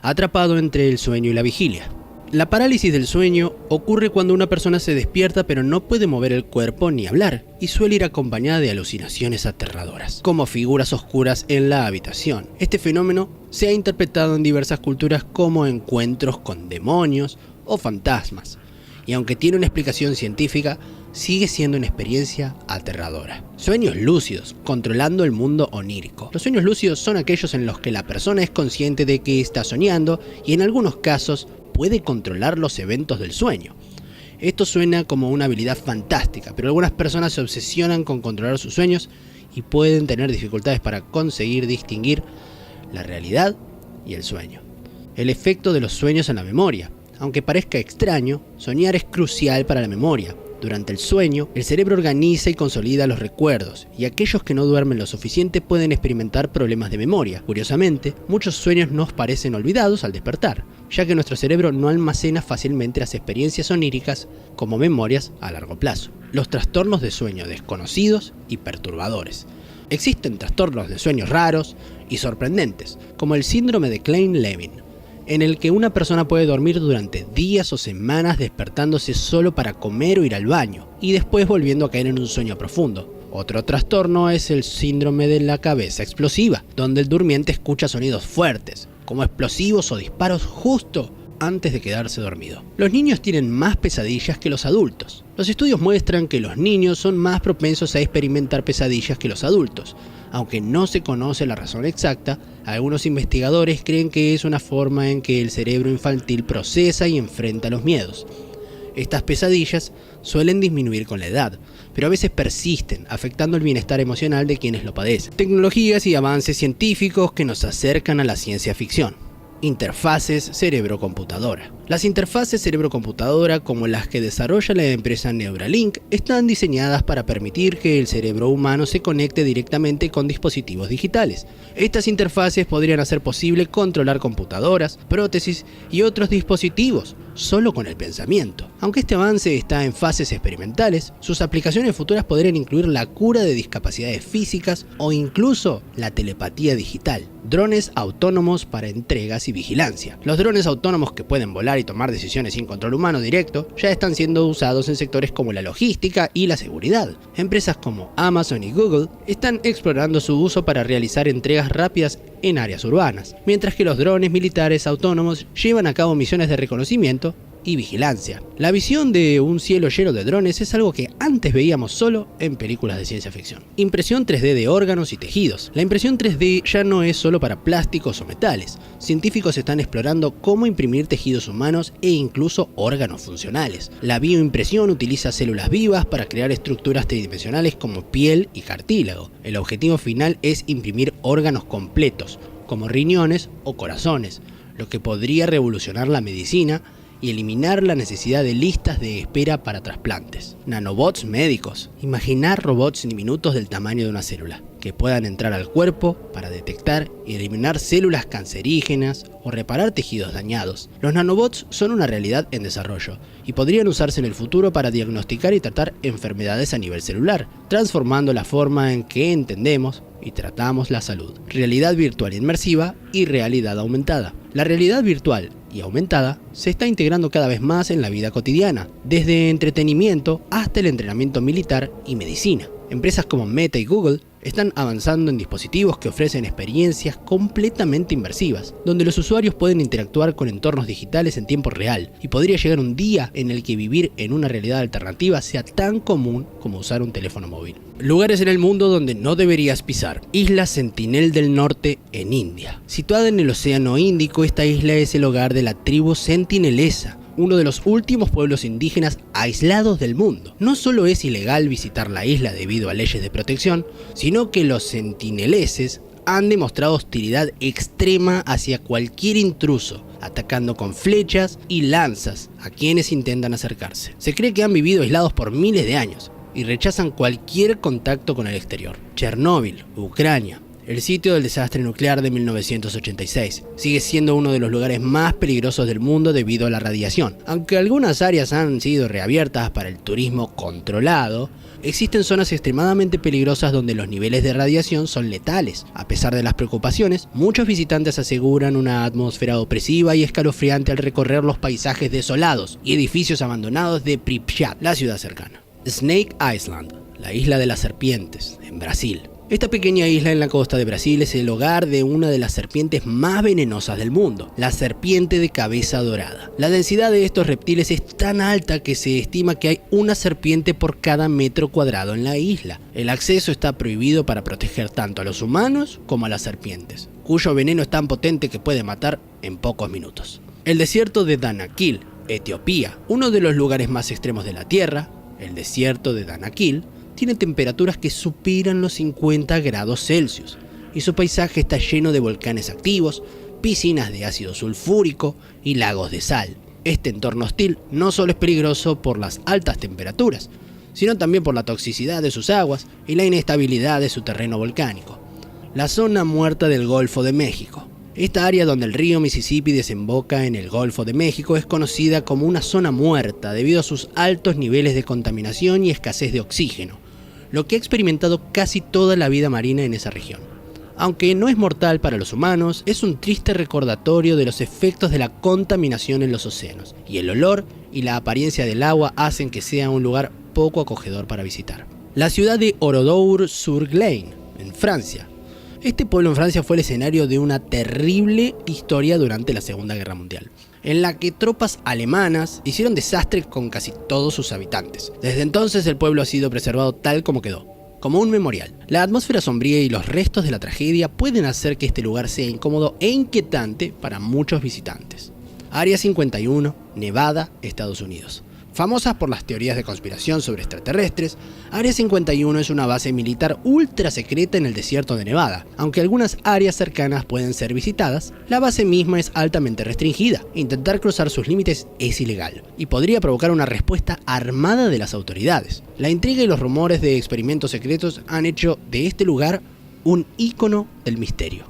atrapado entre el sueño y la vigilia. La parálisis del sueño ocurre cuando una persona se despierta pero no puede mover el cuerpo ni hablar, y suele ir acompañada de alucinaciones aterradoras, como figuras oscuras en la habitación. Este fenómeno se ha interpretado en diversas culturas como encuentros con demonios o fantasmas, y aunque tiene una explicación científica, sigue siendo una experiencia aterradora. Sueños lúcidos, controlando el mundo onírico. Los sueños lúcidos son aquellos en los que la persona es consciente de que está soñando y en algunos casos puede controlar los eventos del sueño. Esto suena como una habilidad fantástica, pero algunas personas se obsesionan con controlar sus sueños y pueden tener dificultades para conseguir distinguir la realidad y el sueño. El efecto de los sueños en la memoria. Aunque parezca extraño, soñar es crucial para la memoria. Durante el sueño, el cerebro organiza y consolida los recuerdos, y aquellos que no duermen lo suficiente pueden experimentar problemas de memoria. Curiosamente, muchos sueños nos parecen olvidados al despertar, ya que nuestro cerebro no almacena fácilmente las experiencias oníricas como memorias a largo plazo. Los trastornos de sueño desconocidos y perturbadores. Existen trastornos de sueños raros y sorprendentes, como el síndrome de Klein-Levin, en el que una persona puede dormir durante días o semanas despertándose solo para comer o ir al baño, y después volviendo a caer en un sueño profundo. Otro trastorno es el síndrome de la cabeza explosiva, donde el durmiente escucha sonidos fuertes, como explosivos o disparos justo antes de quedarse dormido. Los niños tienen más pesadillas que los adultos. Los estudios muestran que los niños son más propensos a experimentar pesadillas que los adultos. Aunque no se conoce la razón exacta, algunos investigadores creen que es una forma en que el cerebro infantil procesa y enfrenta los miedos. Estas pesadillas suelen disminuir con la edad, pero a veces persisten, afectando el bienestar emocional de quienes lo padecen. Tecnologías y avances científicos que nos acercan a la ciencia ficción. Interfaces cerebro-computadora. Las interfaces cerebro-computadora, como las que desarrolla la empresa Neuralink, están diseñadas para permitir que el cerebro humano se conecte directamente con dispositivos digitales. Estas interfaces podrían hacer posible controlar computadoras, prótesis y otros dispositivos, solo con el pensamiento. Aunque este avance está en fases experimentales, sus aplicaciones futuras podrían incluir la cura de discapacidades físicas o incluso la telepatía digital. Drones autónomos para entregas y vigilancia. Los drones autónomos que pueden volar y tomar decisiones sin control humano directo ya están siendo usados en sectores como la logística y la seguridad. Empresas como Amazon y Google están explorando su uso para realizar entregas rápidas en áreas urbanas, mientras que los drones militares autónomos llevan a cabo misiones de reconocimiento y vigilancia. La visión de un cielo lleno de drones es algo que antes veíamos solo en películas de ciencia ficción. Impresión 3D de órganos y tejidos. La impresión 3D ya no es solo para plásticos o metales. Científicos están explorando cómo imprimir tejidos humanos e incluso órganos funcionales. La bioimpresión utiliza células vivas para crear estructuras tridimensionales como piel y cartílago. El objetivo final es imprimir órganos completos, como riñones o corazones, lo que podría revolucionar la medicina y eliminar la necesidad de listas de espera para trasplantes. Nanobots médicos. Imaginar robots diminutos del tamaño de una célula, que puedan entrar al cuerpo para detectar y eliminar células cancerígenas o reparar tejidos dañados. Los nanobots son una realidad en desarrollo y podrían usarse en el futuro para diagnosticar y tratar enfermedades a nivel celular, transformando la forma en que entendemos y tratamos la salud. Realidad virtual inmersiva y realidad aumentada. La realidad virtual y aumentada se está integrando cada vez más en la vida cotidiana, desde entretenimiento hasta el entrenamiento militar y medicina. Empresas como Meta y Google están avanzando en dispositivos que ofrecen experiencias completamente inmersivas, donde los usuarios pueden interactuar con entornos digitales en tiempo real, y podría llegar un día en el que vivir en una realidad alternativa sea tan común como usar un teléfono móvil. Lugares en el mundo donde no deberías pisar. Isla Sentinel del Norte en India. Situada en el Océano Índico, esta isla es el hogar de la tribu sentinelesa, uno de los últimos pueblos indígenas aislados del mundo. No solo es ilegal visitar la isla debido a leyes de protección, sino que los sentineleses han demostrado hostilidad extrema hacia cualquier intruso, atacando con flechas y lanzas a quienes intentan acercarse. Se cree que han vivido aislados por miles de años y rechazan cualquier contacto con el exterior. Chernóbil, Ucrania, el sitio del desastre nuclear de 1986. Sigue siendo uno de los lugares más peligrosos del mundo debido a la radiación. Aunque algunas áreas han sido reabiertas para el turismo controlado, existen zonas extremadamente peligrosas donde los niveles de radiación son letales. A pesar de las preocupaciones, muchos visitantes aseguran una atmósfera opresiva y escalofriante al recorrer los paisajes desolados y edificios abandonados de Pripyat, la ciudad cercana. Snake Island, la isla de las serpientes, en Brasil. Esta pequeña isla en la costa de Brasil es el hogar de una de las serpientes más venenosas del mundo, la serpiente de cabeza dorada. La densidad de estos reptiles es tan alta que se estima que hay una serpiente por cada metro cuadrado en la isla. El acceso está prohibido para proteger tanto a los humanos como a las serpientes, cuyo veneno es tan potente que puede matar en pocos minutos. El desierto de Danakil, Etiopía, uno de los lugares más extremos de la Tierra, el desierto de Danakil, tiene temperaturas que superan los 50 grados Celsius y su paisaje está lleno de volcanes activos, piscinas de ácido sulfúrico y lagos de sal. Este entorno hostil no solo es peligroso por las altas temperaturas, sino también por la toxicidad de sus aguas y la inestabilidad de su terreno volcánico. La zona muerta del Golfo de México. Esta área donde el río Mississippi desemboca en el Golfo de México es conocida como una zona muerta debido a sus altos niveles de contaminación y escasez de oxígeno, lo que ha experimentado casi toda la vida marina en esa región. Aunque no es mortal para los humanos, es un triste recordatorio de los efectos de la contaminación en los océanos, y el olor y la apariencia del agua hacen que sea un lugar poco acogedor para visitar. La ciudad de Oradour-sur-Glane, en Francia. Este pueblo en Francia fue el escenario de una terrible historia durante la Segunda Guerra Mundial, en la que tropas alemanas hicieron desastre con casi todos sus habitantes. Desde entonces el pueblo ha sido preservado tal como quedó, como un memorial. La atmósfera sombría y los restos de la tragedia pueden hacer que este lugar sea incómodo e inquietante para muchos visitantes. Área 51, Nevada, Estados Unidos. Famosas por las teorías de conspiración sobre extraterrestres, Área 51 es una base militar ultra secreta en el desierto de Nevada. Aunque algunas áreas cercanas pueden ser visitadas, la base misma es altamente restringida. Intentar cruzar sus límites es ilegal y podría provocar una respuesta armada de las autoridades. La intriga y los rumores de experimentos secretos han hecho de este lugar un ícono del misterio.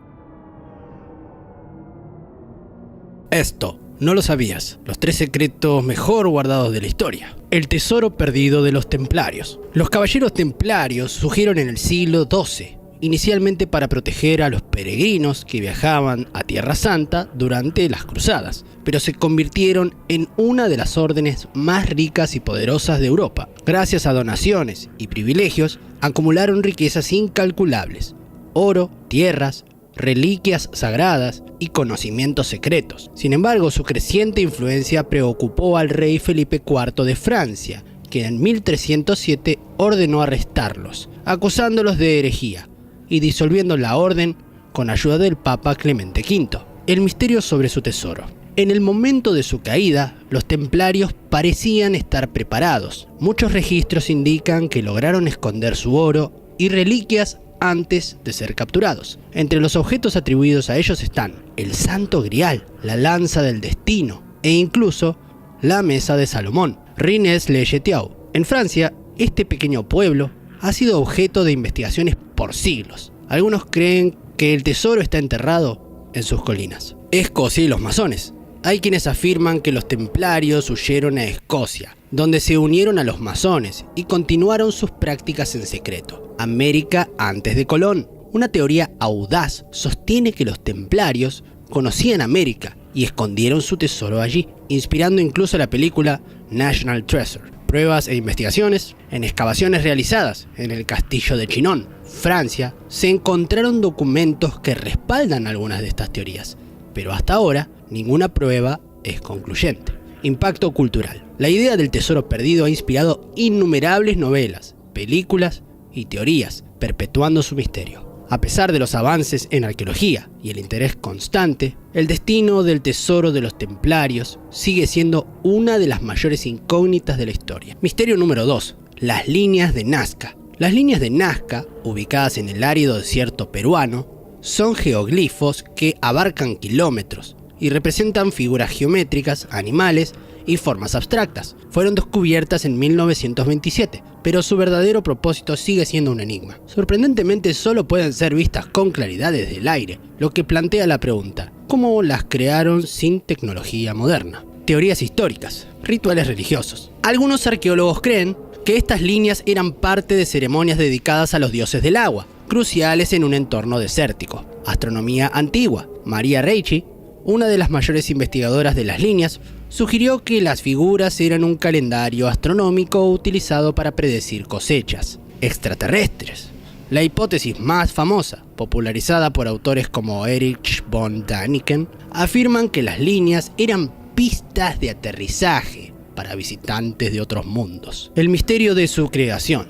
Esto no lo sabías, los 3 secretos mejor guardados de la historia. El tesoro perdido de los templarios. Los caballeros templarios surgieron en el siglo XII, inicialmente para proteger a los peregrinos que viajaban a Tierra Santa durante las cruzadas, pero se convirtieron en una de las órdenes más ricas y poderosas de Europa. Gracias a donaciones y privilegios, acumularon riquezas incalculables: oro, tierras, reliquias sagradas y conocimientos secretos. Sin embargo, su creciente influencia preocupó al rey Felipe IV de Francia, que en 1307 ordenó arrestarlos, acusándolos de herejía y disolviendo la orden con ayuda del Papa Clemente V. El misterio sobre su tesoro. En el momento de su caída, los templarios parecían estar preparados. Muchos registros indican que lograron esconder su oro y reliquias antes de ser capturados. Entre los objetos atribuidos a ellos están el Santo Grial, la Lanza del Destino e incluso la Mesa de Salomón, Rennes-le-Château. En Francia, este pequeño pueblo ha sido objeto de investigaciones por siglos. Algunos creen que el tesoro está enterrado en sus colinas. Escocia y los masones. Hay quienes afirman que los templarios huyeron a Escocia, donde se unieron a los masones y continuaron sus prácticas en secreto. América antes de Colón. Una teoría audaz sostiene que los templarios conocían América y escondieron su tesoro allí, inspirando incluso la película National Treasure. Pruebas e investigaciones. En excavaciones realizadas en el castillo de Chinon, Francia, se encontraron documentos que respaldan algunas de estas teorías, pero hasta ahora ninguna prueba es concluyente. Impacto cultural. La idea del tesoro perdido ha inspirado innumerables novelas, películas y teorías, perpetuando su misterio. A pesar de los avances en arqueología y el interés constante, el destino del tesoro de los templarios sigue siendo una de las mayores incógnitas de la historia. Misterio número 2. Las líneas de Nazca. Las líneas de Nazca, ubicadas en el árido desierto peruano, son geoglifos que abarcan kilómetros y representan figuras geométricas, animales y formas abstractas. Fueron descubiertas en 1927, pero su verdadero propósito sigue siendo un enigma. Sorprendentemente solo pueden ser vistas con claridad desde el aire, lo que plantea la pregunta: ¿cómo las crearon sin tecnología moderna? Teorías históricas, rituales religiosos. Algunos arqueólogos creen que estas líneas eran parte de ceremonias dedicadas a los dioses del agua, cruciales en un entorno desértico. Astronomía antigua. Maria Ricci, una de las mayores investigadoras de las líneas, sugirió que las figuras eran un calendario astronómico utilizado para predecir cosechas. Extraterrestres. La hipótesis más famosa, popularizada por autores como Erich von Däniken, afirman que las líneas eran pistas de aterrizaje para visitantes de otros mundos. El misterio de su creación.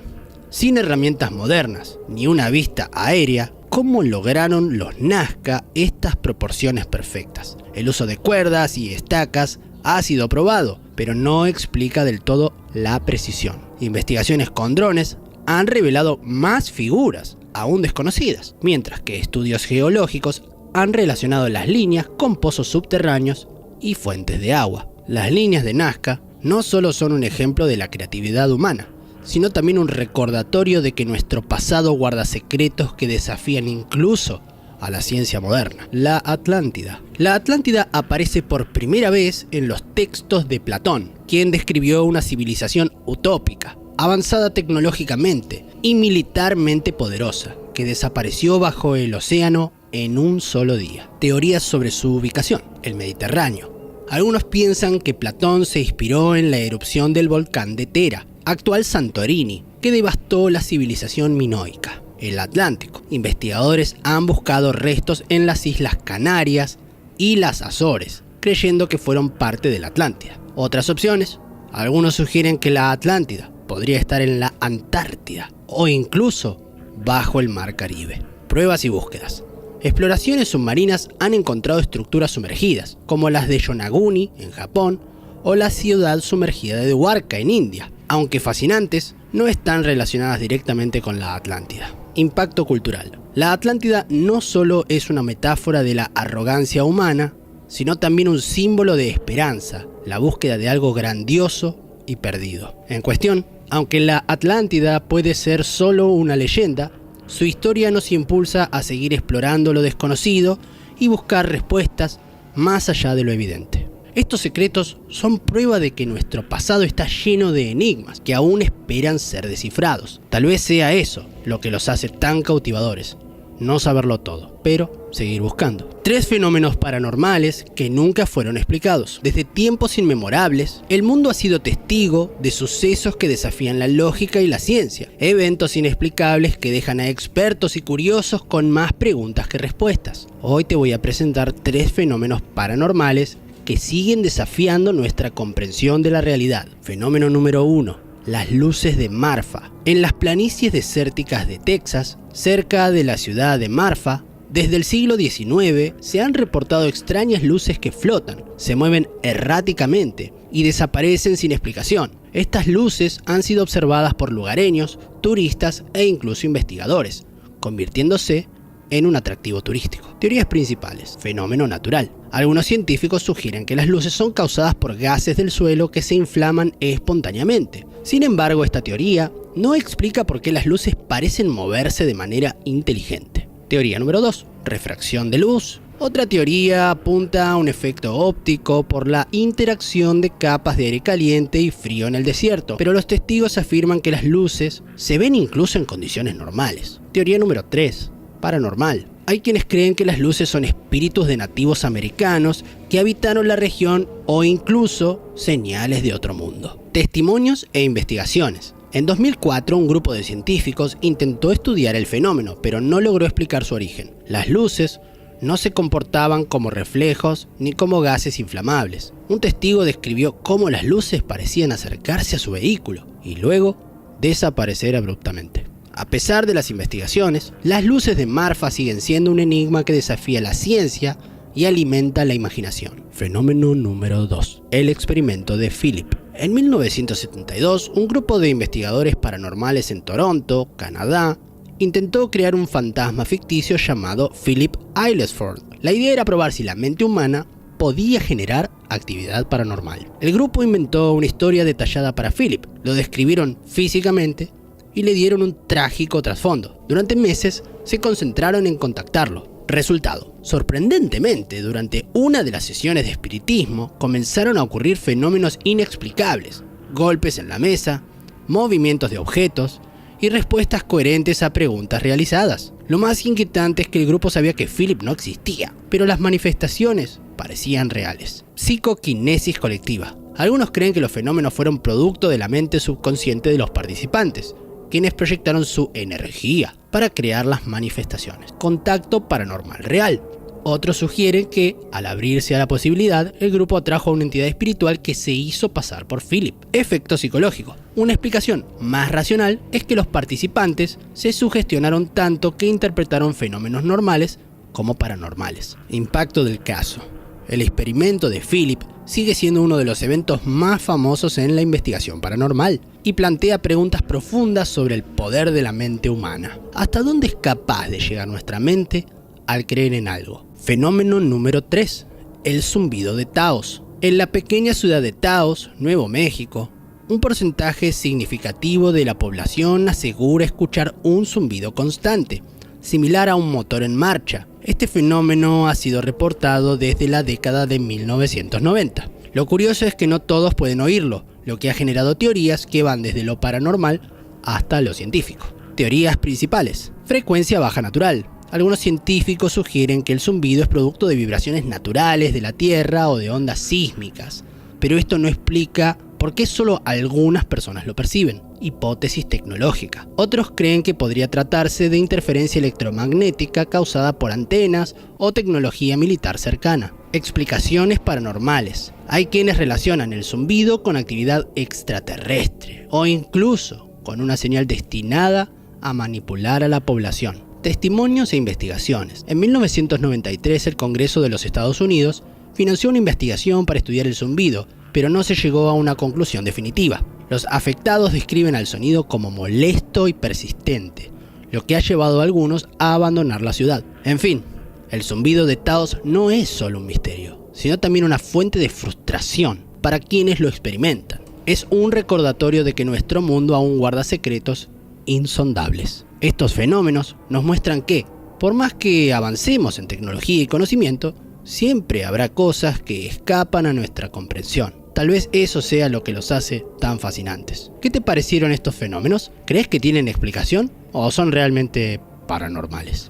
Sin herramientas modernas ni una vista aérea, ¿cómo lograron los Nazca estas proporciones perfectas? El uso de cuerdas y estacas ha sido probado, pero no explica del todo la precisión. Investigaciones con drones han revelado más figuras aún desconocidas, mientras que estudios geológicos han relacionado las líneas con pozos subterráneos y fuentes de agua. Las líneas de Nazca no solo son un ejemplo de la creatividad humana, sino también un recordatorio de que nuestro pasado guarda secretos que desafían incluso a la ciencia moderna. La Atlántida. La Atlántida aparece por primera vez en los textos de Platón, quien describió una civilización utópica, avanzada tecnológicamente y militarmente poderosa, que desapareció bajo el océano en un solo día. Teorías sobre su ubicación. El Mediterráneo. Algunos piensan que Platón se inspiró en la erupción del volcán de Tera, actual Santorini, que devastó la civilización minoica. El Atlántico. Investigadores han buscado restos en las Islas Canarias y las Azores, creyendo que fueron parte de la Atlántida. Otras opciones. Algunos sugieren que la Atlántida podría estar en la Antártida o incluso bajo el mar Caribe. Pruebas y búsquedas. Exploraciones submarinas han encontrado estructuras sumergidas, como las de Yonaguni en Japón o la ciudad sumergida de Dwarka en India. Aunque fascinantes, no están relacionadas directamente con la Atlántida. Impacto cultural. La Atlántida no solo es una metáfora de la arrogancia humana, sino también un símbolo de esperanza, la búsqueda de algo grandioso y perdido. En cuestión, aunque la Atlántida puede ser solo una leyenda, su historia nos impulsa a seguir explorando lo desconocido y buscar respuestas más allá de lo evidente. Estos secretos son prueba de que nuestro pasado está lleno de enigmas que aún esperan ser descifrados. Tal vez sea eso lo que los hace tan cautivadores, no saberlo todo, pero seguir buscando. 3 fenómenos paranormales que nunca fueron explicados. Desde tiempos inmemorables, el mundo ha sido testigo de sucesos que desafían la lógica y la ciencia. Eventos inexplicables que dejan a expertos y curiosos con más preguntas que respuestas. Hoy te voy a presentar 3 fenómenos paranormales que siguen desafiando nuestra comprensión de la realidad. Fenómeno número 1. Las luces de Marfa. En las planicies desérticas de Texas, cerca de la ciudad de Marfa, desde el siglo XIX se han reportado extrañas luces que flotan, se mueven erráticamente y desaparecen sin explicación. Estas luces han sido observadas por lugareños, turistas e incluso investigadores, convirtiéndose en un atractivo turístico. Teorías principales. Fenómeno natural. Algunos científicos sugieren que las luces son causadas por gases del suelo que se inflaman espontáneamente. Sin embargo, esta teoría no explica por qué las luces parecen moverse de manera inteligente. Teoría número 2. Refracción de luz. Otra teoría apunta a un efecto óptico por la interacción de capas de aire caliente y frío en el desierto, pero los testigos afirman que las luces se ven incluso en condiciones normales. Teoría número 3. Paranormal. Hay quienes creen que las luces son espíritus de nativos americanos que habitaron la región o incluso señales de otro mundo. Testimonios e investigaciones. En 2004, un grupo de científicos intentó estudiar el fenómeno, pero no logró explicar su origen. Las luces no se comportaban como reflejos ni como gases inflamables. Un testigo describió cómo las luces parecían acercarse a su vehículo y luego desaparecer abruptamente. A pesar de las investigaciones, las luces de Marfa siguen siendo un enigma que desafía la ciencia y alimenta la imaginación. Fenómeno número 2. El experimento de Philip. En 1972, un grupo de investigadores paranormales en Toronto, Canadá, intentó crear un fantasma ficticio llamado Philip Aylesford. La idea era probar si la mente humana podía generar actividad paranormal. El grupo inventó una historia detallada para Philip, lo describieron físicamente y le dieron un trágico trasfondo. Durante meses se concentraron en contactarlo. Resultado: sorprendentemente, durante una de las sesiones de espiritismo comenzaron a ocurrir fenómenos inexplicables, golpes en la mesa, movimientos de objetos y respuestas coherentes a preguntas realizadas. Lo más inquietante es que el grupo sabía que Philip no existía, pero las manifestaciones parecían reales. Psicoquinesis colectiva. Algunos creen que los fenómenos fueron producto de la mente subconsciente de los participantes, quienes proyectaron su energía para crear las manifestaciones. Contacto paranormal real. Otros sugieren que, al abrirse a la posibilidad, el grupo atrajo a una entidad espiritual que se hizo pasar por Philip. Efecto psicológico. Una explicación más racional es que los participantes se sugestionaron tanto que interpretaron fenómenos normales como paranormales. Impacto del caso. El experimento de Philip sigue siendo uno de los eventos más famosos en la investigación paranormal y plantea preguntas profundas sobre el poder de la mente humana. ¿Hasta dónde es capaz de llegar nuestra mente al creer en algo? Fenómeno número 3. El zumbido de Taos. En la pequeña ciudad de Taos, Nuevo México, un porcentaje significativo de la población asegura escuchar un zumbido constante, similar a un motor en marcha. Este fenómeno ha sido reportado desde la década de 1990. Lo curioso es que no todos pueden oírlo, lo que ha generado teorías que van desde lo paranormal hasta lo científico. Teorías principales. Frecuencia baja natural. Algunos científicos sugieren que el zumbido es producto de vibraciones naturales de la Tierra o de ondas sísmicas, pero esto no explica por qué solo algunas personas lo perciben. Hipótesis tecnológica. Otros creen que podría tratarse de interferencia electromagnética causada por antenas o tecnología militar cercana. Explicaciones paranormales. Hay quienes relacionan el zumbido con actividad extraterrestre o incluso con una señal destinada a manipular a la población. Testimonios e investigaciones. En 1993 el Congreso de los Estados Unidos financió una investigación para estudiar el zumbido, pero no se llegó a una conclusión definitiva. Los afectados describen al sonido como molesto y persistente, lo que ha llevado a algunos a abandonar la ciudad. En fin, el zumbido de Taos no es solo un misterio, sino también una fuente de frustración para quienes lo experimentan. Es un recordatorio de que nuestro mundo aún guarda secretos insondables. Estos fenómenos nos muestran que, por más que avancemos en tecnología y conocimiento, siempre habrá cosas que escapan a nuestra comprensión. Tal vez eso sea lo que los hace tan fascinantes. ¿Qué te parecieron estos fenómenos? ¿Crees que tienen explicación o son realmente paranormales?